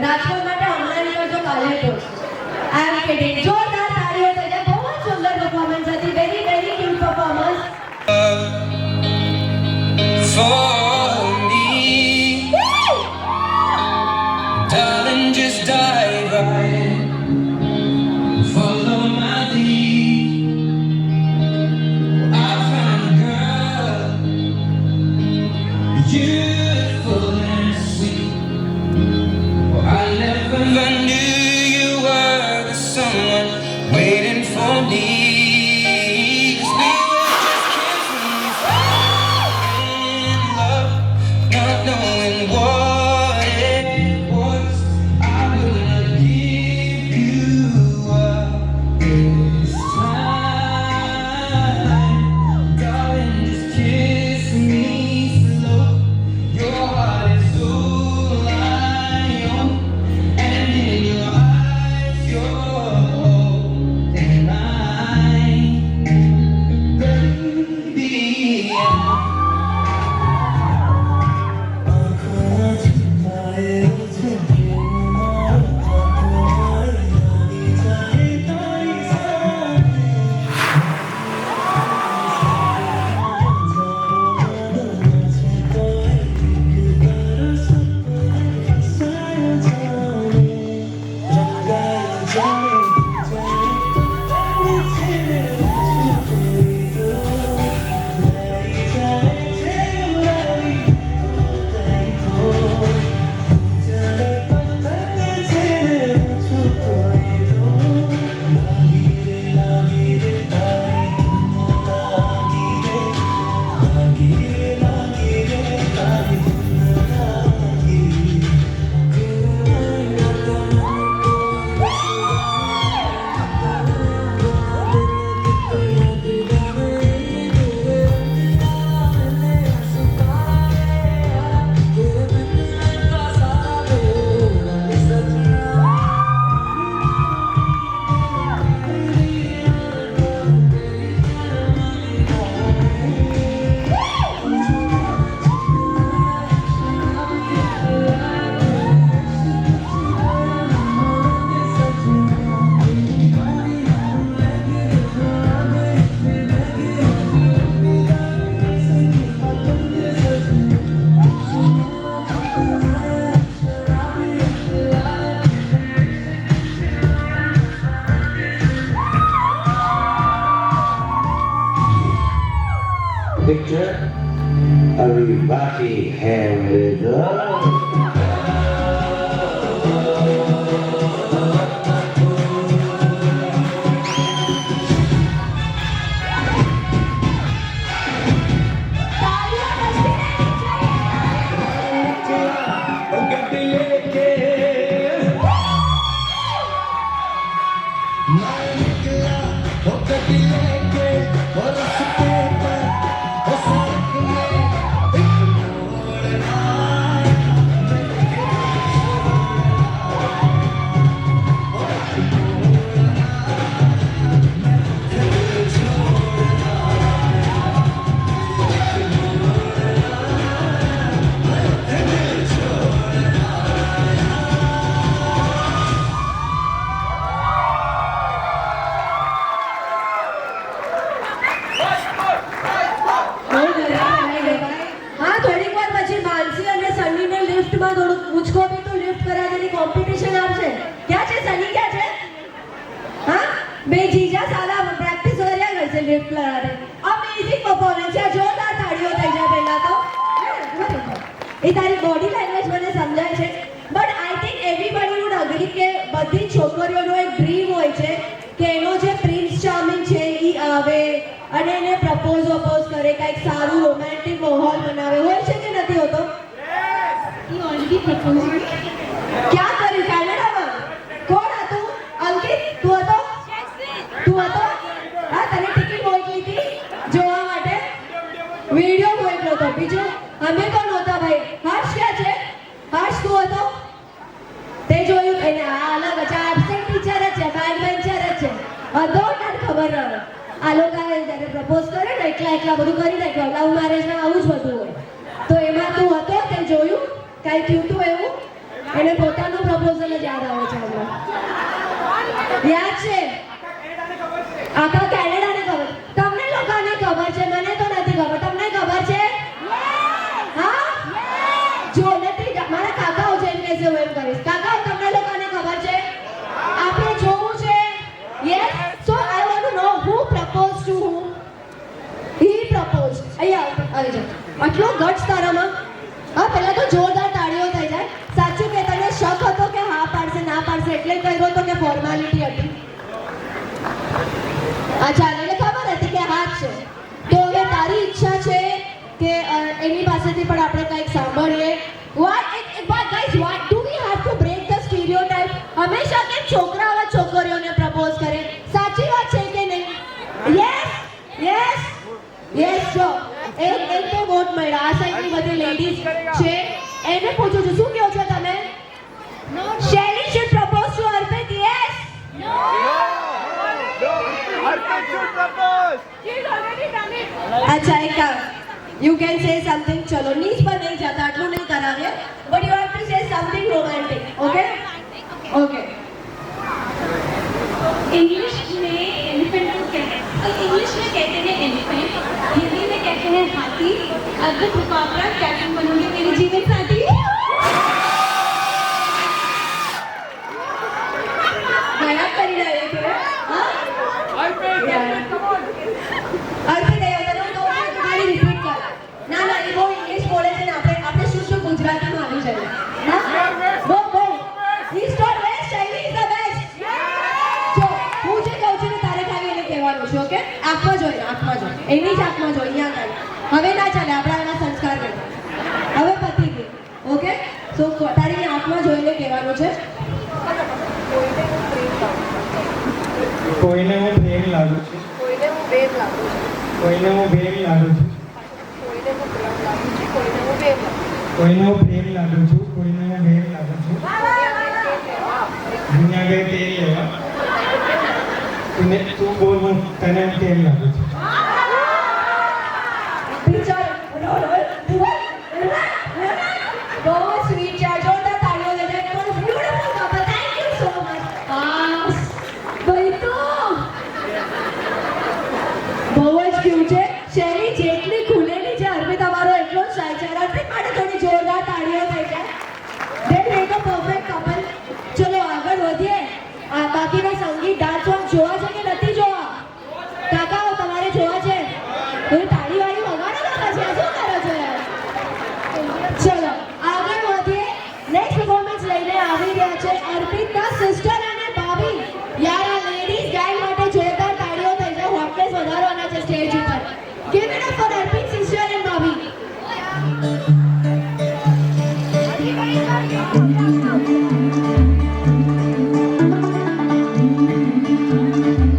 S6: રાજકોટ માટે હમણાં નીકળજો કાલે તો. આઈ એમ કિડિંગ. જોરદાર તાળીઓ થઈ જાય. બહુ જ સુંદર પરફોર્મન્સ હતી. Very very cute performance.
S2: For me, darling, just dive right in. Follow my lead. I found a girl, beautiful and sweet. Well, I never knew you were the someone waiting for me. 'Cause we were just kids when we fell in love, not knowing what it was. I will not give you up this time. Darling, just kiss me slow. Your heart is all I own, and in your eyes you're holding mine. Baby,
S1: Victor, everybody have it up.
S6: Competition આવશે. ક્યાં છે સની? ક્યાં છે? હા, બે જીજા સાલા practice કર્યા કરશે લિફ્ટ લગાડે. અમેઝિંગ પરફોર્મન્સ છે. જોરદાર તાળીઓ થઈ જાય પહેલા તો. એ તારી બોડી લેંગ્વેજ મને સમજાય છે. But I think everybody would agree કે બધી છોકરીઓનો એક ડ્રીમ હોય છે કે એનો જે પ્રિન્સ ચાર્મિંગ છે એ આવે અને એને પ્રપોઝ કરે, કંઈક સારું રોમેન્ટિક માહોલ બનાવે. હોય છે કે નથી હોતો?
S8: He already proposed.
S6: ક્યાં કર્યું? કેનેડામાં? કોણ હતું? અંકિત તું હતો? તું હતો? હા, તને ટિકિટ મોકલી હતી જોવા માટે? વિડીયો મોકલ્યો હતો. બીજું અમે કોણ હતા ભાઈ? હર્ષ ક્યાં છે? હર્ષ તું હતો? તે જોયું એને પ્રપોઝ કરે ને એકલા બધું કરી નાખ્યું લવ મેરેજમાં આવું જ બધું હોય તો એમાં તું હતો તે જોયું કાંઈ થયું તું એવું એને પોતાનું પ્રપોઝલ જ યાદ આવે છે હમણાં યાદ છે આખા કેનેડાને ખબર તમને લોકોને ખબર છે મને તો નથી ખબર તમને ખબર છે હા જો નથી મારા કાકાઓ છે એમ કહેશે હું એમ કરીશ કાકાઓ તમને લોકોને ખબર છે આપણે જોવું છે yes so I want to know who propose to who he propose અહીંયા આવી જાઓ આટલો ગટ્સ તારામાં હા પહેલા તો જોરદાર તાળીઓ થઈ જાય સાચું કે તને શક હતો કે હા પાડશે ના પાડશે એટલે કહ્યું હતો કે ફોર્માલિટી હતી અચ્છા એટલે ખબર હતી કે હા જ છે તો હવે તારી ઈચ્છા છે કે એની પાસેથી પણ આપણે કંઈક સાંભળીએ guys what do we have to break the stereotype હંમેશા કે છોકરાઓ છોકરીઓને પ્રપોઝ કરે સાચી વાત છે કે નહીં યસ જો એક તો વોટ મળ્યા આ સાઈડની બધી લેડીઝ છે એને પૂછું છું શું કહો છો તમે Shaily should propose to Arpit yes अच्छा एक यू कैन से समथिंग चलो नीच पर नहीं जाता आटलू नहीं करावे but you have to say something romantic okay okay
S8: English में एलिफेंट को कहते हैं इंग्लिश में कहते हैं एलिफेंट हिंदी में कहते हैं हाथी अद्भुत मुकाबला कैप्टन बनोगे मेरे जीवन साथी
S6: गया કરી રહ્યા છે હા અર્પિત તમારી રિપીટ કર ના ના એ બહુ ઇંગ્લિશ બોલે છે ને આપણે શું ગુજરાતીમાં આવી જાય હા બહુ ઇઝ નોટ બેસ્ટ શૈલી ઇઝ ધ બેસ્ટ જો હું જે કહું છું ને તારે ખાલી એને કહેવાનું છે ઓકે આંખમાં જોઈ એની જ આંખમાં જોઈ અહીંયા આગળ હવે ના ચાલે આપણા એના સંસ્કાર કરવા હવે પતી ગયું ઓકે સો તારી આંખમાં જોઈને કહેવાનું છે
S11: કોઈને હું પ્રેમ લાગુ છું કોઈને હું પ્રેમ લાગુ છું કોઈને હું પ્રેમ લાગુ છું દુનિયા ગઈ તેરી લેવા તું બોલ હું તને તેરી લાગુ છું
S6: બહુ સ્વીટ છે જોરદાર તાળીઓ લઈ જાય beautiful couple thank you so much pass ભાઈ તો બહુ જ ક્યુટ છે શૈલી જેટલી ખુલેલી છે અર્પિત તમારો એટલો જ સાય છે અર્પિત માટે થોડી જોરદાર તાળીઓ થઈ જાય દે મેક અ પરફેક્ટ કપલ ચલો આગળ વધીએ બાકીના સંગીત ડાન્સ જોવા છે કે નથી જોવા કાકાઓ તમારે જોવા છે કોઈ તાળી વાળી વગાડો કાકા છે શું કરો છો યાર ચલો આગળ વધીએ નેક્સ્ટ પરફોર્મન્સ લઈને આવી રહ્યા છે અર્પિતના સિસ્ટર અને ભાભી યાર આ લેડીઝ ગેંગ માટે જોરદાર તાળીઓ થઈ જાય હોટનેસ વધારવાના છે સ્ટેજ ઉપર give it up four Arpit sister and ભાભી
S5: Thank you.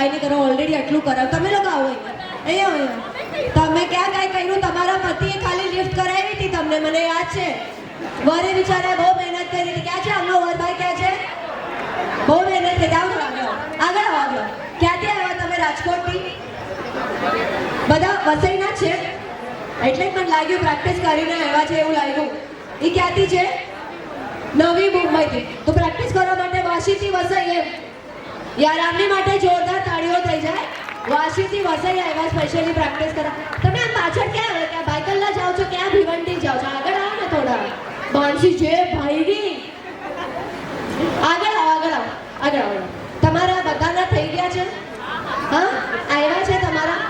S6: કાંઈ નહીં કરો, ઓલરેડી આટલું કરાવ. તમે લોકો આવો અહીંયા. તમે ક્યાં કાંઈ કર્યું? તમારા પતિએ ખાલી લિફ્ટ કરાવી હતી તમને, મને યાદ છે. વરે બિચારા બહુ મહેનત કરી હતી. ક્યાં છે આમનો વરભાઈ? ક્યાં છે? બહુ મહેનત કરી. આગળ આગળ. ક્યાંથી આવ્યા તમે? રાજકોટથી? બધા વસઈના છે, એટલે જ મને લાગ્યું પ્રેક્ટિસ કરીને આવ્યા છે એવું લાગ્યું. એ ક્યાંથી છે? નવી મુંબઈથી. તો પ્રેક્ટિસ કરવા માટે વાશીથી વસઈ એમ. યાર આમની માટે જોરદાર તાળીઓ થઈ જાય. વાશીથી વસઈ આવ્યા સ્પેશિયલી પ્રેક્ટિસ કરવા. તમે આમ પાછળ ક્યાં આવે? ક્યાં બાયકલના જાઓ છો? ક્યાં ભીવંડી જાઓ છો? આગળ આવો ને થોડા. માનસી જે ભાઈની આગળ આવો. તમારા બધાના થઈ ગયા છે? હા આવ્યા છે તમારા?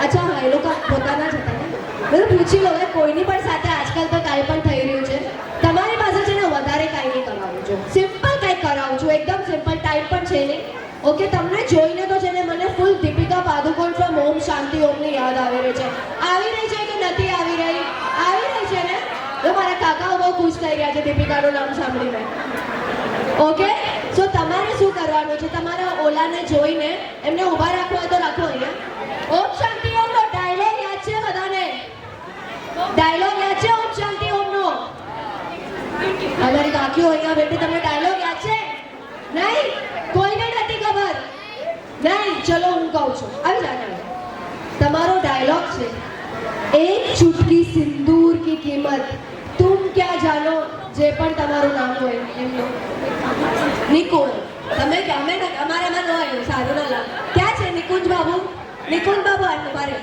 S6: અચ્છા હા, એ લોકો પોતાના જ હતા ને. બધું પૂછી લો. કોઈની પણ સાથે આજકાલ તો કાંઈ પણ થઈ રહ્યું છે. તમારી પાસે છે ને વધારે કાંઈ નહીં કરાવું છું, સિમ્પલ કાંઈક કરાવું છું, એકદમ સિમ્પલ. ટાઈમ પણ છે નહીં. ઓકે, તમને જોઈને તો છે ને મને ફૂલ દીપિકા પાદુકોણ ફ્રોમ ઓમ શાંતિ ઓમની યાદ આવી રહી છે. આવી રહી છે કે નથી આવી રહી? આવી રહી છે ને? તો મારા કાકાઓ બહુ ખુશ થઈ ગયા છે દીપિકાનું નામ સાંભળીને. ઓકે, સો તમારે શું કરવાનું છે? તમારા ઓલાને જોઈને એમને ઊભા રાખવા તો રાખો અહીંયા. ઓમ શાંતિ ઓમનો ડાયલોગ યાદ છે બધાને? ડાયલોગ યાદ છે ઓમ શાંતિ ઓમનો? અમારી કાકીઓ અહીંયા બેઠી, તમને ડાયલોગ યાદ છે? નહીં? કોઈને નથી ખબર? નહીં? ચલો હું કહું છું. આવી જાને. તમારો ડાયલોગ છે, એક ચુટકી સિંદૂર કી કિંમત તુમ ક્યાં જાનો. જે પણ તમારું નામ હોય એમનું. નિકુંજ. તમે અમે અમારામાં ન આવ્યું, સારું ના લાગ. ક્યાં છે નિકુંજ બાબુ? નિકુંજ બાબુ મારે.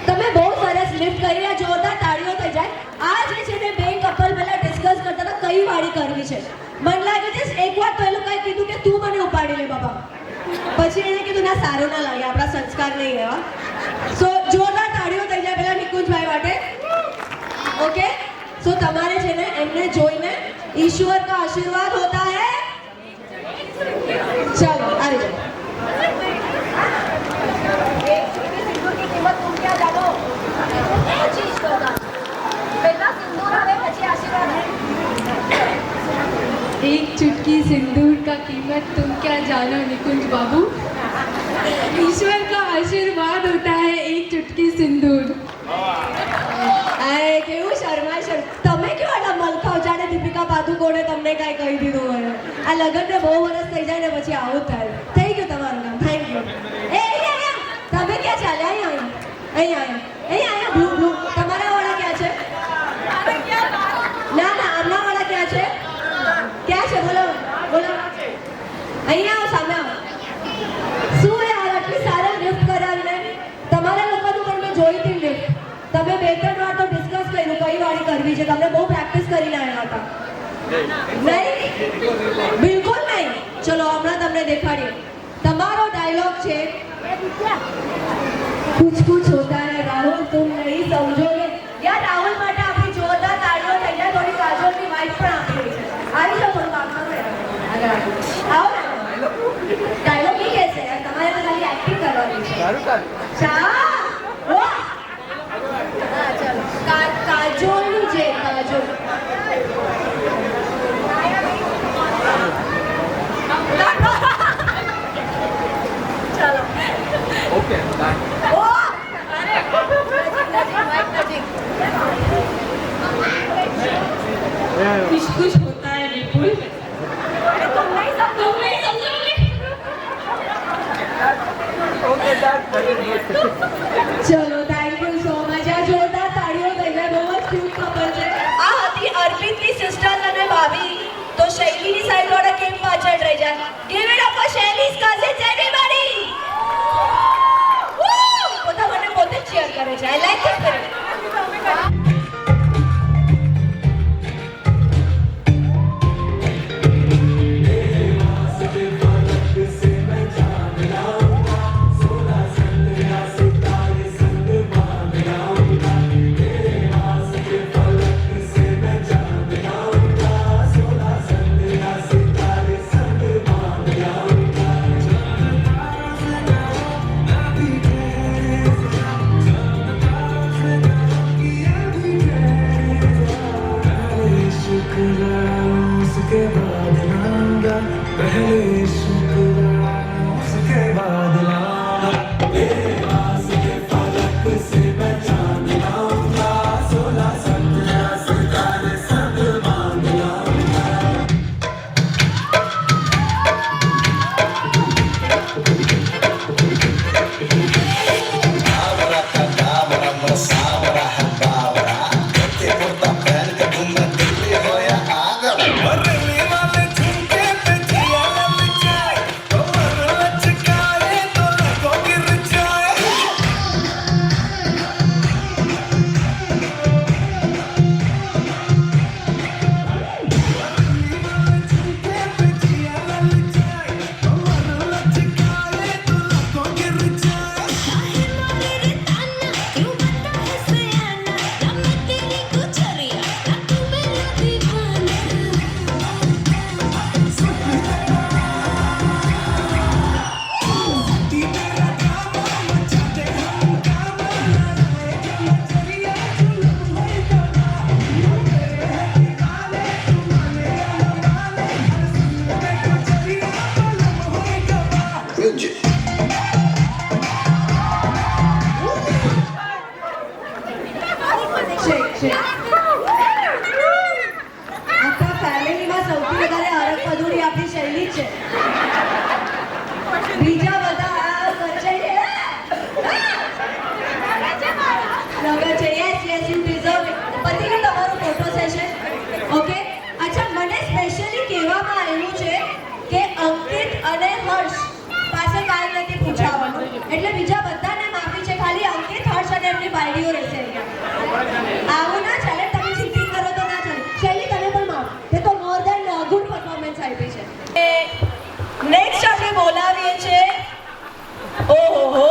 S6: તમે બહુ સરસ લિફ્ટ કરી. આ જોરદાર તાળીઓ થઈ જાય. આ જે છે ને બે કપલ પહેલા ડિસ્કસ કરતા હતા કઈ વાળી કરવી છે. મને લાગે છે એકવાર તો એ લોકોએ કીધું કે તું મને ઉપાડી લે બાબા. પછી એને કીધું ના, સારું ના લાગે, આપણા સંસ્કાર નહીં એવા. સો જોરદાર તાળીઓ થઈ જાય પહેલા નિકુંજભાઈ માટે. ઓકે, સો તમારે છે ને એમને જોઈને ઈશ્વર કા આશીર્વાદ હોતા હૈ. ચલો આવી જાઓ.
S8: एक चुटकी सिंदूर का कीमत तुम क्या जानो निकुंज बाबू. ईश्वर का आशीर्वाद होता है एक चुटकी सिंदूर.
S6: આ કેવું શર્મા. તમે કેવું આટલા મલખાવ જાણે દીપિકા પાદુકોણે તમને કાંઈ કહી દીધું હોય. આ લગ્નને બહુ વર્ષ થઈ જાય ને પછી આવું થાય. થઈ ગયું તમારું નામ. Thank you. અહીંયા તમે ક્યાં ચાલે? અહીંયા બ્લુ. તમારા વાળા ક્યાં છે? ના આમના વાળા ક્યાં છે? ક્યાં છે? બોલો. અહીંયા આવો, સામે આવો. શું યાર આટલી સારા લિફ્ટ કરાવીને? તમારા લોકોનું પણ મેં જોઈ હતી લિફ્ટ. તમે 2-3 વાર તો ડિસ્કસ કર્યું કઈ વાળી કરવી છે. તમે બહુ પ્રેક્ટિસ કરીને આવ્યા હતા. નહીં? બિલકુલ નહીં. ચલો હમણાં તમને દેખાડીએ. તમારો ડાયલોગ છે, कुछ कुछ होता है राहुल तुम नहीं समझोगे. યાર રાહુલ માટે આપણી જોરદાર તાળીઓ થઈ જાય. થોડી કાજોલની વાઇફ પણ આપી રહી છે. આવી જાઓ થોડું કામ કરો. આવો ને. ડાયલોગ ઈ કહેશે યાર, તમારે તો ખાલી એક્ટિંગ કરવાની છે. ચા ઓ હા ચલો. કાજોલની છે, કાજોલ. ચલો
S11: ઓકે
S6: ઓ અરે નજીક.
S8: कुछ कुछ होता है विपुल.
S6: तुम नहीं समझोगे. ચલો થેન્ક યુ સો મચ. આ જોરદાર તાળીઓ થઈ જાય. બહુ જ ક્યુટ કપલ છે. આ હતી અર્પિતની સિસ્ટર અને ભાભી. તો શૈલીની સાઈડ વાળા કેમ પાછળ રહી જાય? Give it up for Shaili's cousins everybody. પોતા મને પોતે જ ચીયર કરે છે. I like this spirit.
S2: उसके बाद मांगा पहले शुक्राना.
S4: છે. આખા ફેમિલીમાં સૌથી વધારે હરક પદુડી આપણી શૈલી જ છે. બીજા બધા લગન છે. Yes yes you deserve it. પતિ ગયું તમારું ફોટો સેશન. ઓકે, અચ્છા, મને સ્પેશિયલી કહેવામાં આવ્યું છે કે અંકિત અને હર્ષ પાસે કાંઈ નથી પૂછાવાનું, એટલે બીજા બધાને માફી છે, ખાલી અંકિત, હર્ષ અને એમની બાયડીઓ રહેશે અહીંયા. આવું ના ચાલે, તમે ચીટિંગ કરો તો ના ચાલે. શૈલી, તમે પણ માફ. તે તો મોર દેન ગુડ પરફોર્મન્સ આપી છે. નેક્સ્ટ આપણે બોલાવીએ છીએ. ઓહો,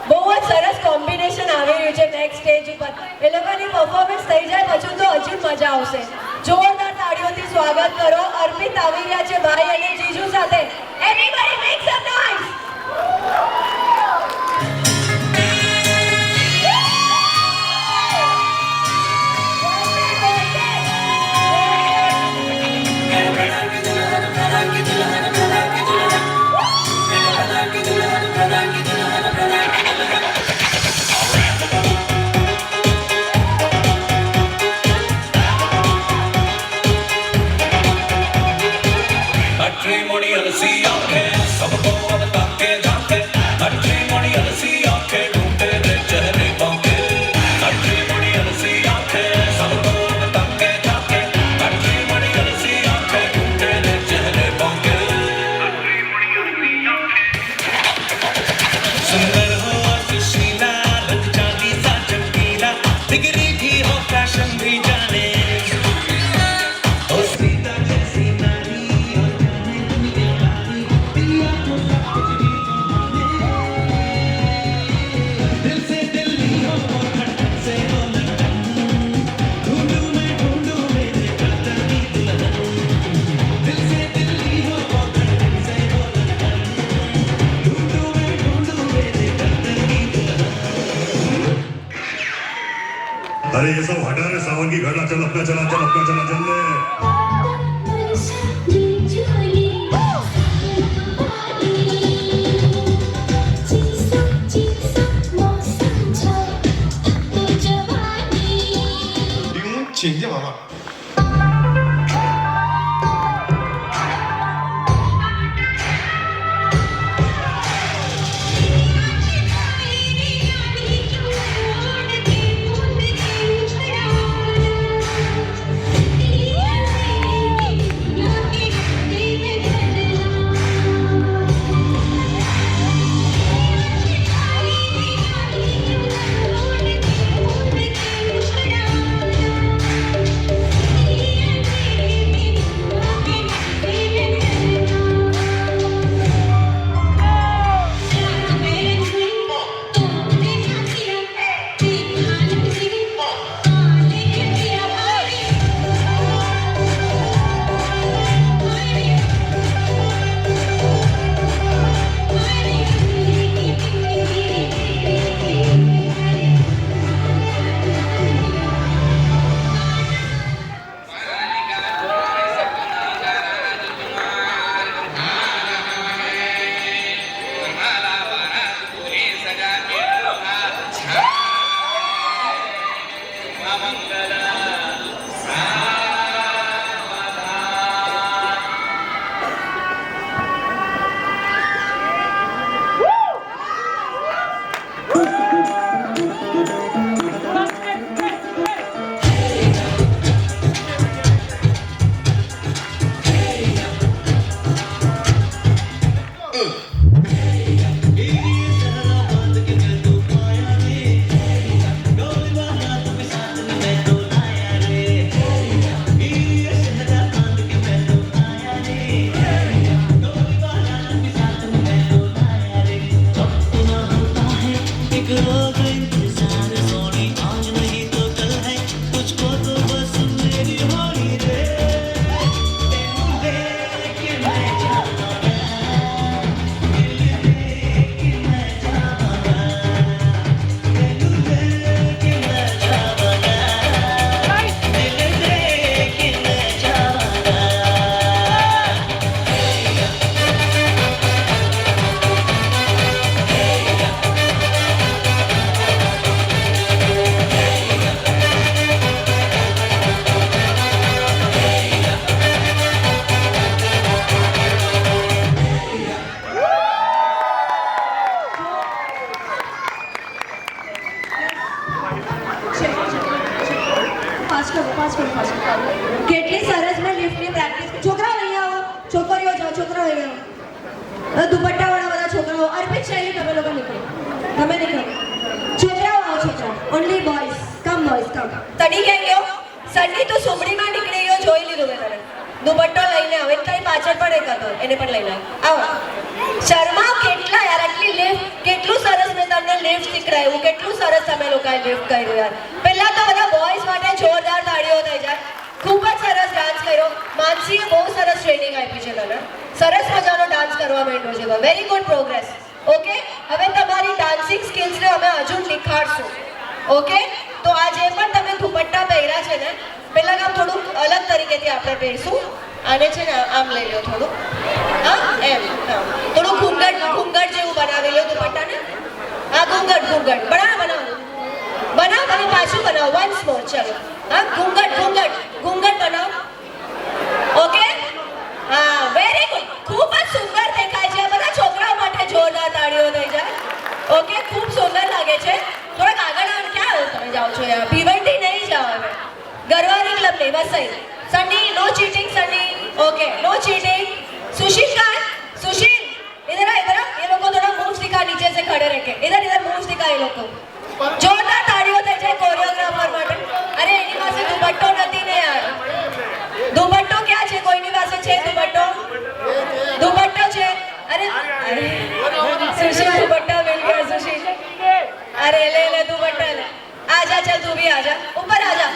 S4: બહુ જ સરસ કોમ્બિનેશન આવી રહ્યું છે નેક્સ્ટ સ્ટેજ ઉપર. એ લોકોની પરફોર્મન્સ થઈ જાય પછી તો હજુ મજા આવશે. જોરદાર તાળીઓથી સ્વાગત કરો. અર્પિત આવી રહ્યા છે ભાઈ અને જીજુ સાથે. એવરીબોડી મેક સમ નોઇઝ.
S12: अरे ये सब हटा रे सावन की घड़ा. चल अपना चला चल अपना चला चल ले.
S1: 请妈妈。
S6: કેટલી સરસ મેં લિફ્ટની પ્રેક્ટિસ. છોકરાઓ અહીંયા આવો, છોકરીઓ જાઓ, છોકરાઓ અહીંયા આવો. દુપટ્ટાવાળા બધા છોકરાઓ. અર્પિત શૈલી તમે લોકો નીકળો, તમે નીકળો. છોકરાઓ આવો, છોકરાઓ. Only boys. Come boys come. તડી કેમ ગયો? સન્ની તું સુમડીમાં નીકળી ગયો, જોઈ લીધું મેં તને. દુપટ્ટો લઈને આવે, તારી પાછળ પણ એક હતો, એને પણ લઈને આવો. શર્મા કેટલા યાર, આટલી લિફ્ટ, કેટલું સરસ મેં તમને લિફ્ટ શીખડાવ્યું, કેટલું સરસ તમે લોકોએ લિફ્ટ કર્યું યાર. પહેલા તો બધા બોયઝ માટે જોરદાર તાળીઓ થઈ જાય. ખૂબ જ સરસ ડાન્સ કર્યો. માનસીએ બહુ સરસ ટ્રેનિંગ આપી છે તને, સરસ મજાનો ડાન્સ કરવા માંડ્યો છે. Very good progress. ઓકે, હવે તમારી ડાન્સિંગ સ્કિલ્સને અમે હજુ નિખારશું. ઓકે, તો આ જે પણ તમે દુપટ્ટા પહેર્યા છે ને, પહેલા કામ થોડુંક અલગ તરીકેથી આપણે પહેરશું. આને છે ને આમ લઈ લો થોડું, હા એમ, થોડું ઘૂંઘટ જેવું બનાવી લો દુપટ્ટાને. હા ઘૂંઘટ બનાવો તમે પાછું બનાવો. વન્સ મોર, ચલો. હા ઘૂંઘટ બનાવો. ઓકે, હા વેરી ગુડ. ખૂબ જ સુંદર દેખાય છે. બધા છોકરાઓ માટે જોરદાર તાળીઓ થઈ જાય. ઓકે, ખૂબ સુંદર લાગે છે. થોડાક આગળ ક્યાં તમે જાઓ છો યાર? ભીવંડી નહીં જાઓ હવે, ગરવાની ક્લબ નહીં, બસ સહી. Sunny, no cheating Sunny. Okay, no cheating. Sushil कहाँ है? सुशील इधर आ, इधर आ. ये लोग को थोड़ा मूव्स दिखा, नीचे से खड़े रह के. इधर मूव्स दिखा ये लोग को. जोरदार ताड़ीओ થઈ જાય કોરિયોગ્રાફર માટે. અરે એની પાસે દુપટ્ટો નથી ને યાર. દુપટ્ટો ક્યાં છે? કોઈની પાસે છે દુપટ્ટો છે? અરે સુશીલ દુપટ્ટા મિલ ગયો સુશીલ. અરે લે દુપટ્ટા લે. आजा, चल तू भी आजा, ऊपर आजा.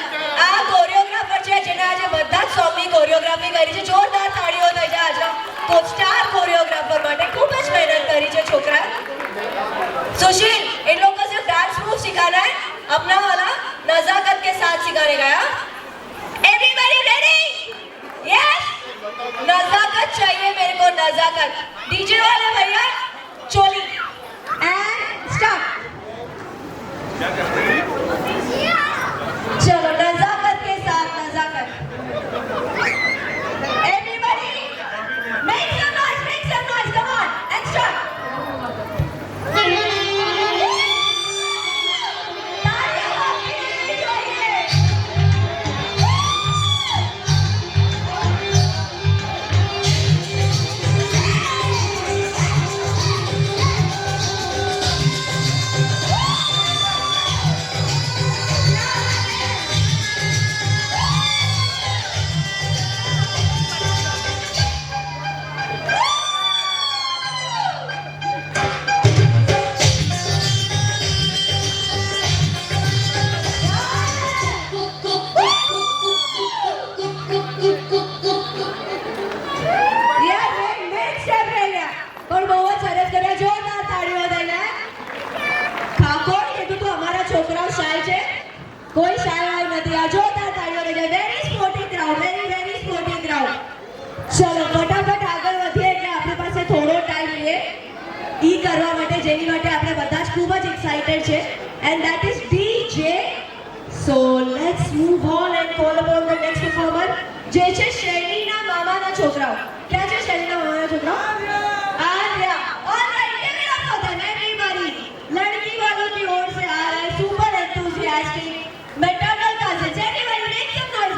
S6: આ કોરિયોગ્રાફર છે જેને આજે બધા જ સોંગની કોરિયોગ્રાફી કરી છે. જોરદાર તાળીઓ થઈ જાય આજના સ્ટાર કોરિયોગ્રાફર માટે. ખૂબ જ મહેનત કરી છે છોકરા. सुशील, इन लोगों को सिर्फ डांस मूव सिखाना है, अपना वाला नजाकत के साथ सिखाने का. Everybody ready? यस, नजाकत चाहिए मेरे को, नजाकत. डीजे वाले भैया चोली एंड स्टार्ट. चलो नजाकत के साथ, नजाकत. Everybody make some noise, come on and start. કોઈ શાય નથી. આ જોરદાર તાળીઓ થઈ જાય. Very sporty crowd, very sporty crowd. ચલો ફટાફટ આગળ વધીએ એટલે આપણી પાસે થોડો ટાઈમ છે ઈ કરવા માટે, જેની માટે આપણે બધા જ ખૂબ જ એક્સાઇટેડ છે. And that is DJ. So let's move on and call upon the next performer, જે છે શૈલીના મામાના છોકરાઓ. ક્યાં છે શૈલીના મામાના છોકરાઓ? Arya. All right, give it up for them everybody. लड़की वालों की ओर से आ रहा है super enthusiastic maternal cousins. Everybody make some noise.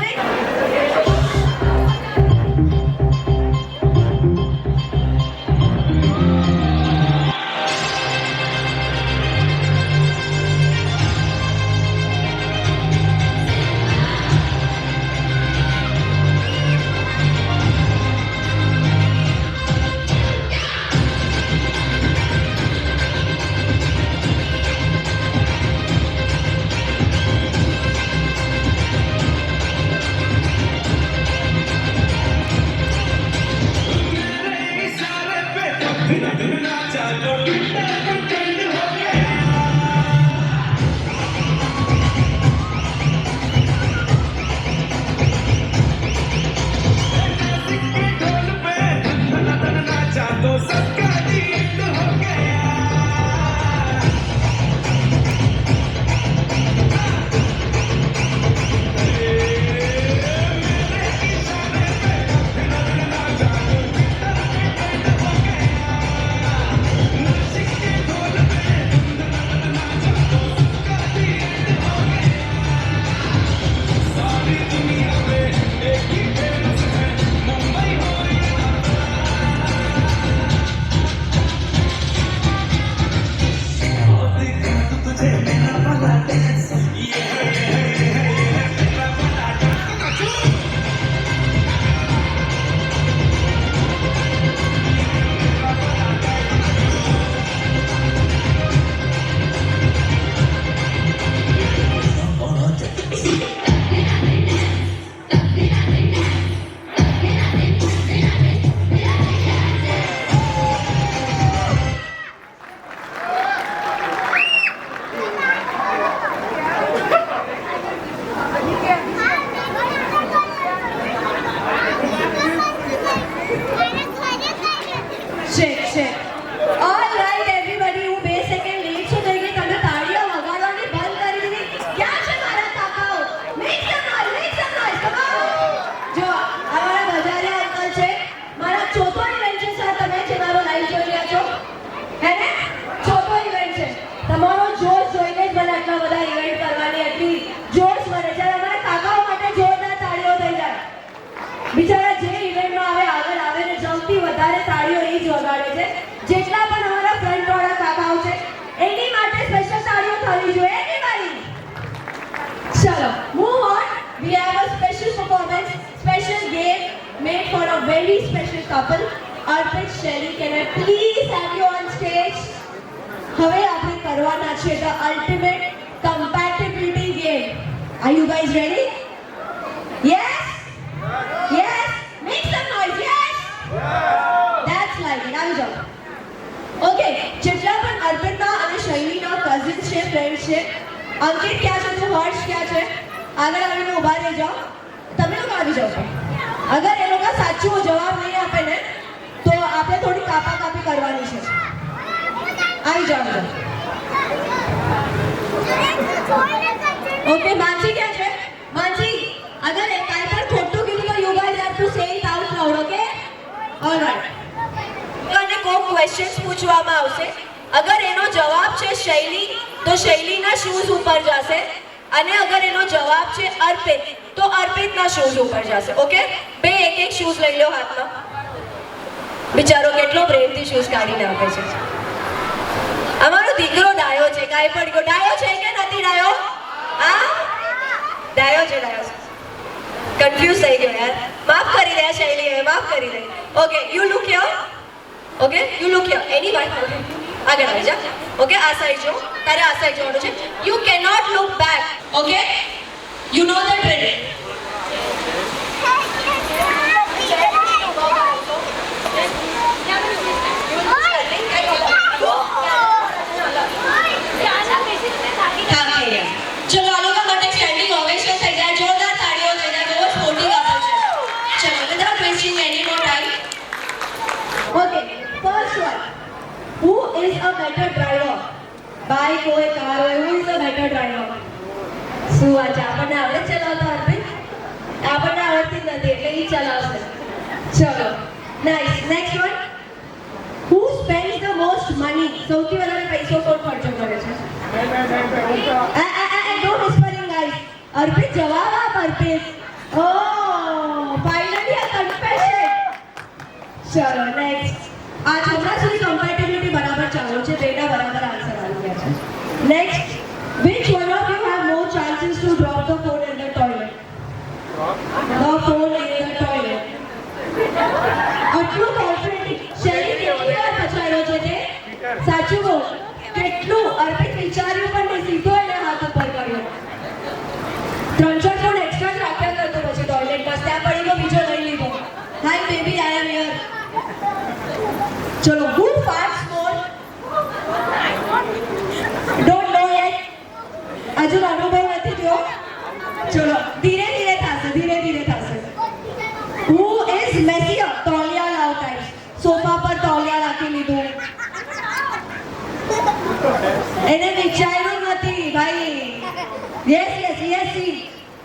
S6: All right, everybody, હું 2 સેકન્ડ લેટ છું તો કે તમે તાળીઓ વગાડવાની બંધ કરી દીધી. ક્યાં છે મારા કાકાઓ? Make some noise, come on. જો અમારા બજારિયા અંકલ છે. મારા ચોથો ઇવેન્ટ છે સર, તમે જે મારો લાઈવ જોઈ રહ્યા છો હે ને, ચોથો ઇવેન્ટ છે. તમારો જોશ જોઈને જ મને આટલા બધા ઇવેન્ટ કરવાની એટલી જોશ મળે છે. અમારા કાકાઓ માટે જોરદાર તાળીઓ થઈ જાય. બિચારા જે ઇવેન્ટમાં આગળ આવે ને સૌથી વધારે તાળીઓ એ જ વગાડે છે. જેટલા પણ અમારા ફ્રન્ટ વાળા કાકાઓ છે એની માટે સ્પેશિયલ તાળીઓ થવી જોઈએ. એનીબડી? ચલો, move on. We have a special performance, special game made for a very special couple. Arpit, Shelly, can I please have you on stage? હવે આપણે કરવાના છે the ultimate compatibility game. Are you guys ready? Yes? Yes? Make some noise. Yes? That's like it. આવી જાઓ. Okay, જેટલા પણ અર્પિતના અને શૈલીના કઝિન્સ છે, ફ્રેન્ડ્સ છે, અંકિત ક્યાં છે, તું હર્ષ ક્યાં છે, આગળ આવીને ઊભા રહી જાઓ. તમે લોકો આવી જાઓ. અગર એ લોકો સાચો જવાબ નહીં આપે ને તો આપણે થોડી કાપી કરવાની છે. આવી જાઓ. ઓકે, માનસી ક્યાં છે? માનસી, અગર કાંઈ પણ ખોટું કીધું તો you guys have to say it out loud. Okay, alright. અને કોઈ ક્વેશ્ચન્સ પૂછવામાં આવશે. અગર એનો જવાબ છે શૈલી તો શૈલીના શૂઝ ઉપર જશે, અને અગર એનો જવાબ છે અર્પિત તો અર્પિતના શૂઝ ઉપર જશે. ઓકે, બે એક શૂઝ લઈ લો હાથમાં. બિચારો કેટલો પ્રેમથી શૂઝ કાઢીને આપે છે. અમારો દીકરો ડાયો છે. કાંઈ પણ ગયો ડાયો છે કે નથી ડાયો? હા, ડાયો છે. કન્ફ્યુઝ થઈ ગયો યાર. માફ કરી દે શૈલી, માફ કરી દે. Okay, you look here. Okay, you look here. એની વાત આગળ આવી જા. ઓકે, આ સાઈડ જો. તારે આ સાઈડ જોવાનું છે. You can not look back. Okay, you know the trend. ચલો, આ લોકો માટે સ્ટેન્ડિંગ ઓવેશન થઈ જાય. જોરદાર તાળીઓ થઈ જાય. બહુ સ્પોર્ટિંગ આપે છે. ચલો, without wasting any more time. Okay, first one. Who is a better driver? Bike હોય, કાર હોય, who is a better driver? શું વાત છે? આપણને આવડે ચલાવતા અર્પિત? આપણને આવડતી નથી એટલે ઈ ચલાવશે. ચલો, nice. Next one. Who spends the most money? સૌથી વધારે પૈસો કોણ ખર્ચો કરે છે? Don't whispering guys. અર્પિત જવાબ આપ. અર્પિત. Oh, finally a confession. ચલો, નેક્સ્ટ. આ છોકરા સુધી કમ્પેટિબિલિટી બરાબર ચાલુ છે. બેટા બરાબર આન્સર આવી ગયા છે. Next. Which one of you have more chances to drop the phone in the toilet? The phone in the toilet. આટલું કોન્ફિડન્ટ. શૈલી કેટલી વાર પછાડ્યો છે તે? સાચું બોલ. કેટલું? અર્પિત વિચાર્યું પણ નહીં, સીધો એને હાથ ઉપર કર્યો. 3-4 ફોન એક્સ્ટ્રા જ રાખ્યા કરતો પછી ટોયલેટમાં. ત્યાં પડી ગયો, બીજો લઈ લીધો. હાય બેબી, આઈ એમ હિયર. ચલો, who farts more? Don't know yet. હજુ અનુભવ નથી થયો. ચલો, ધીરે ધીરે થશે. Who is messier? તોલિયા લાવ ટાઈપ. સોફા પર તોલિયા રાખી લીધું. એને વિચાર્યું નથી ભાઈ. યસ.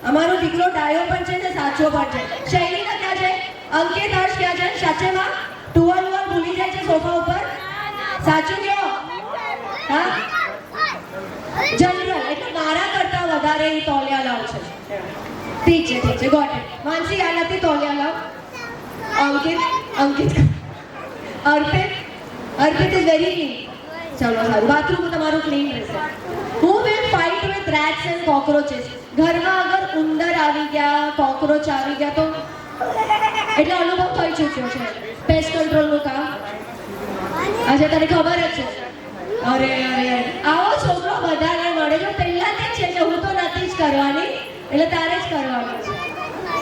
S6: અમારો દીકરો ડાયો પણ છે ને સાચો પણ છે. શૈલીના ક્યાં છે? અંકિત, હર્ષ ક્યાં છે? સાચેમાં ટુવાલ ભૂલી જાય છે સોફા ઉપર. સાચું કયો? હા, જનરલ એટલે મારા કરતા વધારે એ તોલિયા લાવ છે. ઠીક છે, ગોટ ઇટ. માનસી, આ નથી તોલિયા લાવ. અંકિત. અર્પિત ઇઝ વેરી ક્લીન. ચલો, સારું. બાથરૂમ તમારું ક્લીન રહેશે. Who will fight with rats and cockroaches? ઘરમાં અગર ઉંદર આવી ગયા, કોકરોચ આવી ગયા તો એટલે અનુભવ થઈ ચૂક્યો છે. પેસ્ટ કંટ્રોલનું કામ આજે તને ખબર જ છે. અરે આવો છોકરો બધાને મળે. જો પહેલાથી જ છે કે હું તો નથી જ કરવાની, એટલે તારે જ કરવાનું છે.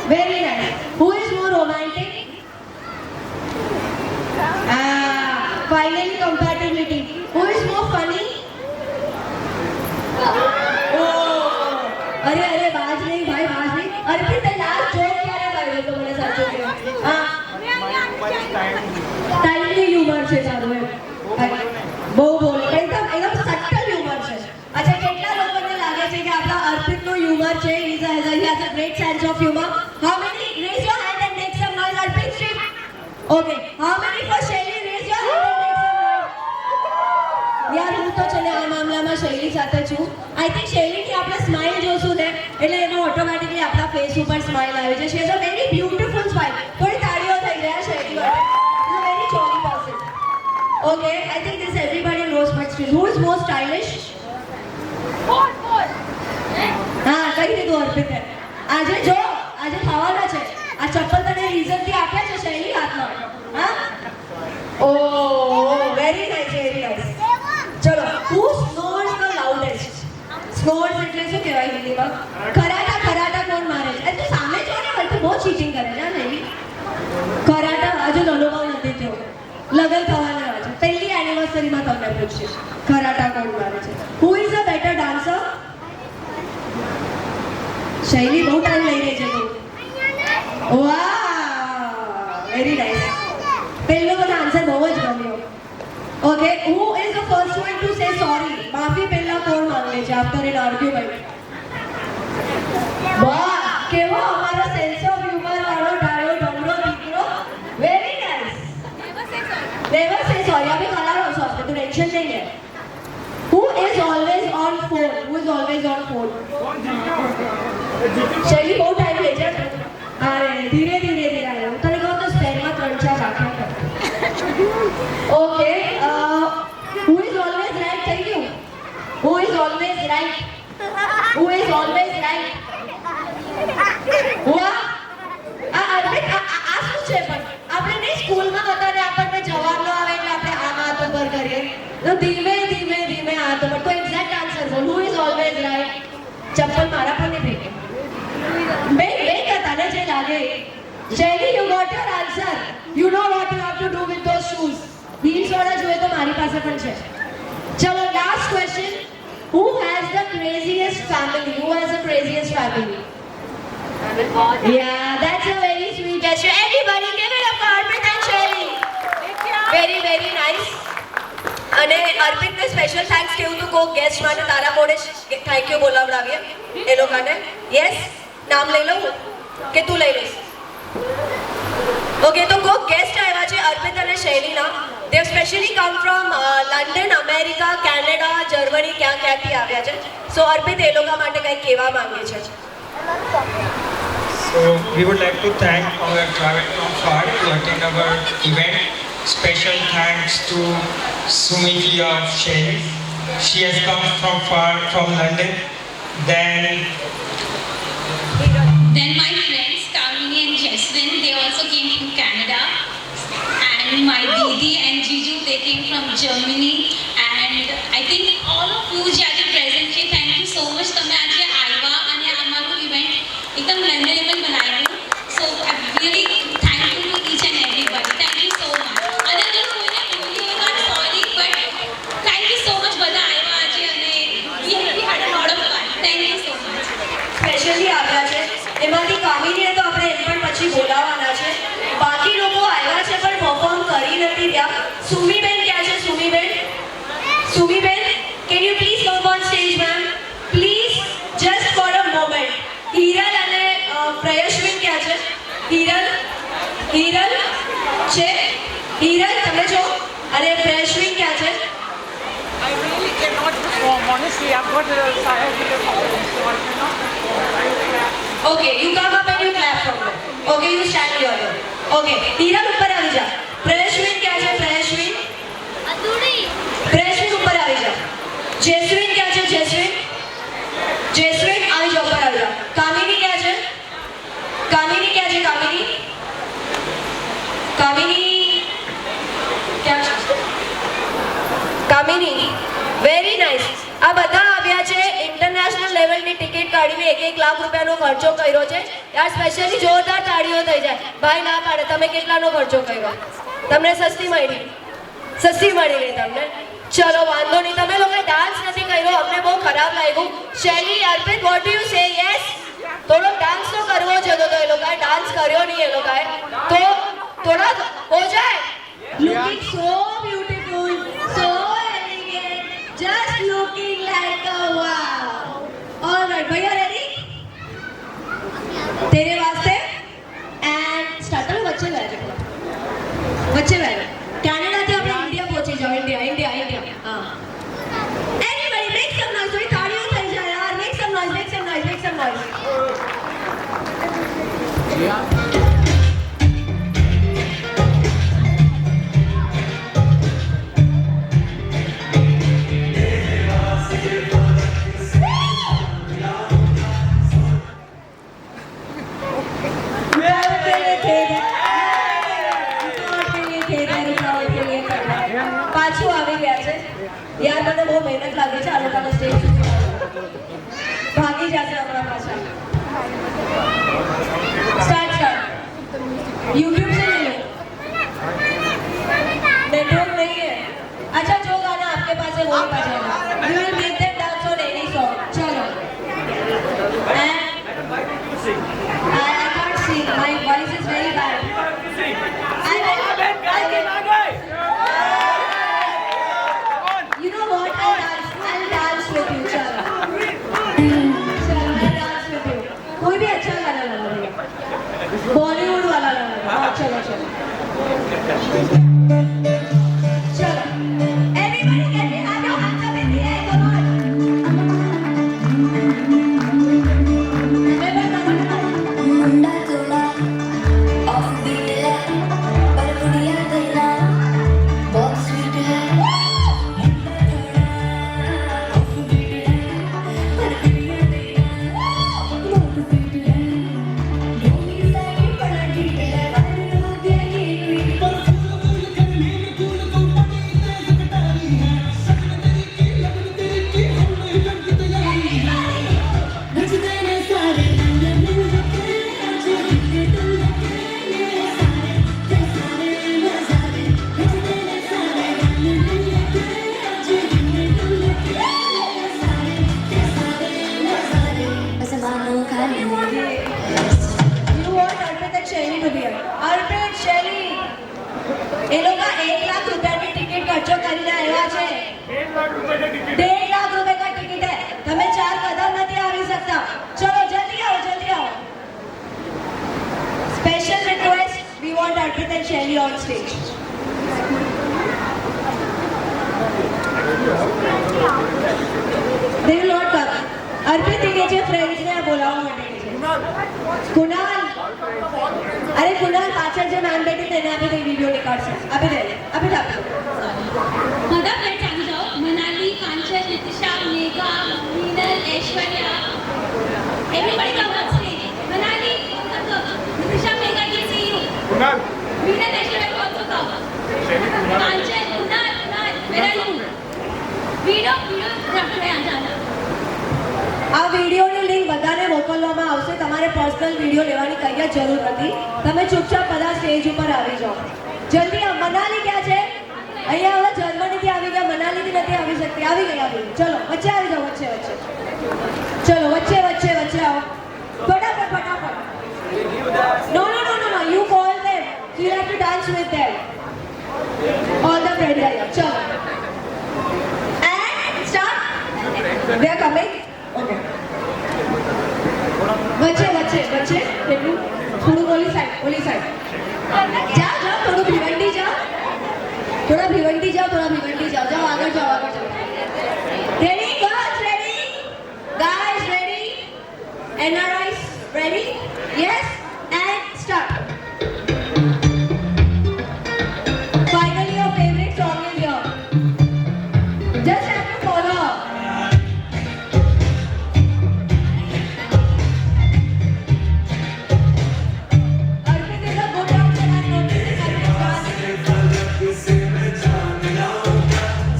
S6: Very nice. Who is more romantic? Finally compatibility. Who is more funny? અરે અરે બાજ નહીં ભાઈ, બાજ નહીં. અર્પિત તે લાસ્ટ જોક ક્યારે કર્યો તો મને સાચું કહો. હા ટાઈમની હ્યુમર છે તારું એમ. બહુ બોલ એકદમ સટલ હ્યુમર છે. અચ્છા કેટલા લોકોને લાગે છે કે આપણા અર્પિતનું હ્યુમર છે he has a great sense of humor? How many? Raise your hand and make some noise. Arpit Street. Okay. How many for Shaili? Raise your hand and make some noise. યાર હું તો ચલે આ મામલામાં શૈલી સાથે છું. આઈ થિંક શૈલીની આપણે સ્માઇલ જોશું ને એટલે એમાં ઓટોમેટિકલી આપણા ફેસ ઉપર સ્માઇલ આવી જશે. She is a very beautiful smile. થોડી તાળીઓ થઈ ગયા શૈલી માટે. Is a very jolly person. Okay, I think this everybody knows, but still, who is more stylish? હા કઈ દીધું અર્પિતે. આજે જો આજે ખાવાના છે. આ ચપ્પલ તને રીઝનથી આપ્યા છે શૈલી હાથમાં. હા ઓહ વેરી નાઇસ, વેરી નાઇસ. ચલો who snores the loudest? Snores એટલે શું કહેવાય હિન્દીમાં? ખરાટા. ખરાટા કોણ મારે છે? તું સામે જો ને વળતે બહુ ચીટિંગ કરે છે શૈલી. ખરાટા હજુ અનુભવ નથી થયો. લગન થવાના છે. પહેલી એનિવર્સરીમાં તમને પૂછીશ ખરાટા કોણ મારે છે. Who is a better dancer? Shaily બહુ ટાઈમ લઈ રહી છે તું. વાહ વેરી નાઇસ. પહેલો મને આન્સર બહુ જ ગમ્યો. Okay who is the first one to say sorry? માફી પહેલા કોણ માંગે છે આફ્ટર એન આર્ગ્યુમેન્ટ? વાહ કેવો અમારો સેન્સ ઓફ હ્યુમર વાળો ડાયો ડમરો દીકરો. Very nice. Never say sorry. अभी खड़ा रहो सब. तू टेंशन नहीं है. Who is always on phone? Who is always on phone? शैली बहुत टाइम ले जाए. अरे धीरे धीरे धीरे आया. तने कहूँ तो स्पेन में 3-4 बाकी है. Okay. Who is always right? Thank you. Who is always right? Who is always right? What? અર્પિત આ શું છે પણ આપણે નહીં સ્કૂલમાં હતા ને આપણને જવાબ ન આવે એટલે આપણે આમ હાથ ઉપર કરીએ તો ધીમે ધીમે ધીમે હાથ ઉપર. તો એક્ઝેક્ટ આન્સર બોલ. Who is always right? ચપ્પલ મારા પર નહીં ફેંકે. બે તને જે લાગે. Shaili you got your answer. You know what you have to do with those shoes. Heels વાળા જોઈએ તો મારી પાસે પણ છે. ચલો last question. Who has the craziest family? Who has the craziest family? Yeah, that's a very sweet gesture. Everybody give it up for Arpit and Shaili. Very, very nice. અને અર્પિતને special thanks કેવું તું કોક guest માટે તારા મોડે thank you બોલાવડાવીએ એ લોકોને. Yes નામ લઈ લઉં કે તું લઈ લઈશ? ઓકે તો કોક ગેસ્ટ આવ્યા છે અર્પિત અને શૈલીના. દે specially come from London, America, Canada, Germany ક્યાંથી આવ્યા છે. સો અર્પિત એ લોકો માટે કંઈક કહેવા માંગે છે.
S11: So we would like to thank our travel from far to attend our event. Special thanks to Sumiti of Shaili. She has come from far from London. Then
S8: my friends Kavini and Jeswin, they also came from Canada. And my Didi and Jiju, they came from Germany. And I think all of you જે આજે present છે, thank you so much. તમે આજે આવ્યા અને અમારું event એકદમ memorable બનાવ્યું. So I'm really thankful to each and everybody. Thank you so much. અને અગર કોઈને ભૂલી હોય તો sorry, but thank you so much બધા આવ્યા આજે અને we had a lot of fun. Thank you so much.
S6: Specially આવ્યા છે. એમાંથી કામિનીને તો આપણે એમ પણ પછી બોલાવવાના છે. બાકી લોકો આવ્યા છે પણ પરફોર્મ કરી નથી રહ્યા. સુમીબેન ક્યાં છે? Sumiben, Sumiben can you please come on stage ma'am? Please just for a moment. Hiral અને પ્રયશવિન ક્યાં છે? હિરલ છે? હિરલ તમે જો. અને પ્રયશવિન ક્યાં છે?
S13: I really cannot perform. Honestly, I've got a sciatica problem, so I cannot perform.
S6: Okay, you come up and you clap from there. Okay, you stand here. Okay, Hiral ઉપર આવી જા. પ્રયશવિન ક્યાં છે? પ્રયશવિન, પ્રયશવિન ઉપર આવી જા. જયસ્વિન ક્યાં છે? જયસ્વિન, જયસ્વિન આવી જા, ઉપર આવી જા. કામિની ક્યાં છે? કામિની ક્યાં છે? કામિની, કામિની ક્યાં છે? Kamini very nice. આ બધા આવ્યા છે ઇન્ટરનેશનલ લેવલની ટિકિટ કાઢીને 1 લાખ રૂપિયાનો ખર્ચો કર્યો છે. યાર સ્પેશિયલી જોરદાર તાળીઓ થઈ જાય. ભાઈ ના પાડે તમે કેટલાનો ખર્ચો કર્યો? તમને સસ્તી મળી નહીં તમને. ચલો વાંધો નહીં, તમે લોકોએ ડાન્સ નથી કર્યો, અમને બહુ ખરાબ લાગ્યું. Shaili, Arpit, what do you say? Yes, થોડો ડાન્સ તો કરવો છે. તો એ લોકોએ ડાન્સ કર્યો નહીં, એ લોકોએ તો થોડા હો જાય.
S4: Looking so beautiful, so elegant, just looking like a wow. All right, भैया ready? तेरे वास्ते and start करो. बच्चे बैठे कनाडा से अपने इंडिया पहुंचे जाओ. इंडिया हाँ. Anybody make some noise. थोड़ी तालियों થઈ જાય यार. Make some noise. પાછું આવી ગયા છે યાર. મને બહુ મહેનત લાગે છે આ લોકોનો સ્ટેજ ભાગી જશે હમણાં પાછા. स्टार्ट यूट्यूब से ले लो. नेटवर्क नहीं है. अच्छा जो गाना आपके पास है वही बजाना. You will make them dance on any song. चलो. And I can't sing. My voice is very bad. You know what? I'll dance with you. चलो. I'll dance with you. कोई भी अच्छा गाना लगा भैया. बॉलीवुड वाला लगा. हाँ चलो. Everybody get me. Have your hands up in the air. Come on.
S3: मुंडा थोड़ा ऑफ बीट है पर बुढ़िया गला बहुत स्वीट है.
S4: એ લોકો 1 લાખ રૂપિયાની ટિકિટ ખર્ચો કરીને આવ્યા છે. 1.5 લાખ રૂપિયા का टिकट है. તમે 4 कदम નથી આવી सकता. चलो जल्दी आओ. Special request, we want Arpit and Shelly on stage. They will not come. Arpit के जे फ्रेंड्स ने बोलावવા માટે છે. કુનાલ, અરે કુનાલ પાછળ જે મેમ બેઠી તેને આપી દે. વિડિયો નીકાળશે. આપી દે.
S8: બધા ફ્રેન્ડ્સ આવી જાઓ. મનાલી, કાંચન, નિતિશા, મેઘા, Meenal, Aishwarya. Everybody come on stage. Manali, Nitisha, Megha, can see you. Kunal. Meenal, Aishwarya will also come. Kanchan, Kunal, where are you? Video રખડે આ જાના.
S4: આ વિડિયોની લિંક બધાને મોકલવામાં આવશે. તમારે પર્સનલ વિડિયો લેવાની કઈ જરૂર નથી. તમે ચૂપચાપ બધા સ્ટેજ ઉપર આવી જાઓ. જલ્દી આ. મનાલી ક્યાં છે? અહીંયા હવે જર્મનીથી આવી ગયા. મનાલીથી નથી આવી શકતી. આવી ગઈ. ચલો વચ્ચે આવી જાઓ. ચલો વચ્ચે આવો. ફટાફટ. No. You call them. You have to dance with them. All the friends are here. ચલો. And start. They are coming. Okay. વચ્ચે કેટલું થોડું ઓલી સાઈડ જાઓ. થોડું ભિવંડી જાઓ. જાઓ આગળ જાઓ. Ready guys ready? NRIs ready? Yes, and start. Finally your favorite song is here. Just have to follow. Arpit is a good dancer. I noticed this.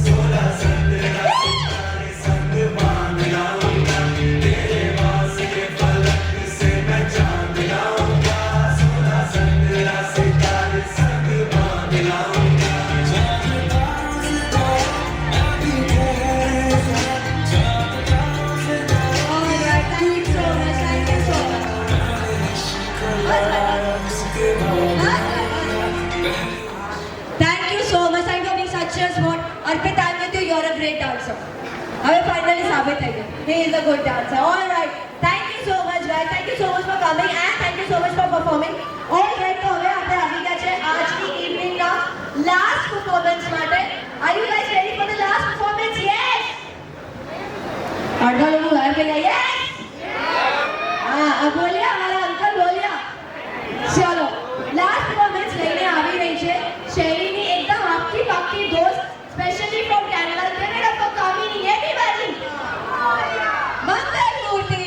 S3: Sola
S6: Arpita, I'm with you. You're a great dancer. હવે finally સાબિત થઈ ગયું. He is a good dancer. All right. Thank you so much, guys. Thank you so much for coming and thank you so much for performing. All right. તો હવે આપણે આવી ગયા છે આજની ઇવનિંગના લાસ્ટ પરફોર્મન્સ માટે. Are you guys ready for the last performance? Yes. અડધા લોકો ગાયબ થઈ ગયા. Yes. હા, બોલ્યા મારા અંકલ બોલ્યા. ચલો, લાસ્ટ પરફોર્મન્સ લઈને આવી રહી છે શૈલીની એકદમ આખી પાકી દોસ્ત, સ્પેશિયલી ફ્રોમ કેનેડા. કેનેડા તો કામિની everybody. મંગલ મૂર્તિ.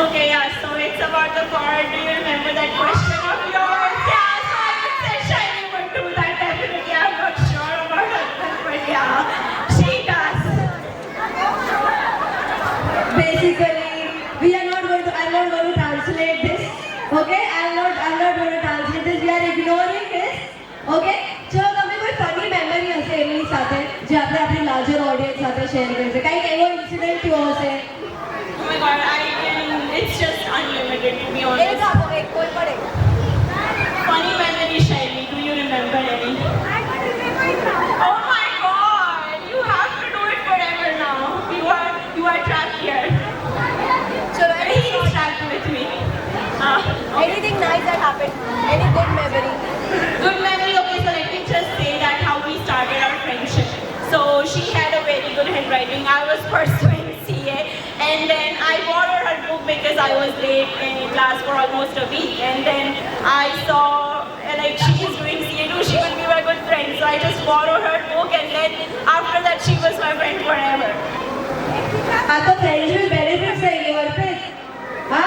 S7: Okay, yeah, so it's about the card. Do you remember that question of yours? Yeah, so I would say Shaili would do that definitely. I'm not sure about her, but yeah, she does.
S6: Basically, I'm not going to translate this. Okay, I'm not going to translate this. We are ignoring this. Okay, ચલો તમે કોઈ funny memory હશે એમની સાથે જે આપણે આપણી larger audience સાથે શેર કરી છે, કંઈક એવો
S8: we always...
S4: एक आपको एक कोई पड़ेगा.
S8: Funny memory, Shaili. Do you remember any? Oh my God! You have to do it forever now. You are trapped here.
S4: चलो
S8: He's trapped with me.
S4: anything nice that happened? Any good memory?
S8: Good memory. Okay, so let me just say that how we started our friendship. So she had a very good handwriting. I was pursuing CA, and then I borrowed her book because I was late in class for almost a week. And then I saw like she is doing CA too. She will be my good friend. So I just borrowed her book, and then after that she was my friend forever.
S6: આ તો friends with benefit થઈ ગયું અર્પિત. હા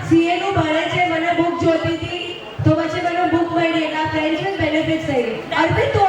S6: CA નું ભણે છે મને book જોતી હતી તો પછી મને બુક મળી એટલે આ ફ્રેન્ડ્સ વિથ બેનિફિટ થઈ ગયું. અર્પિત તું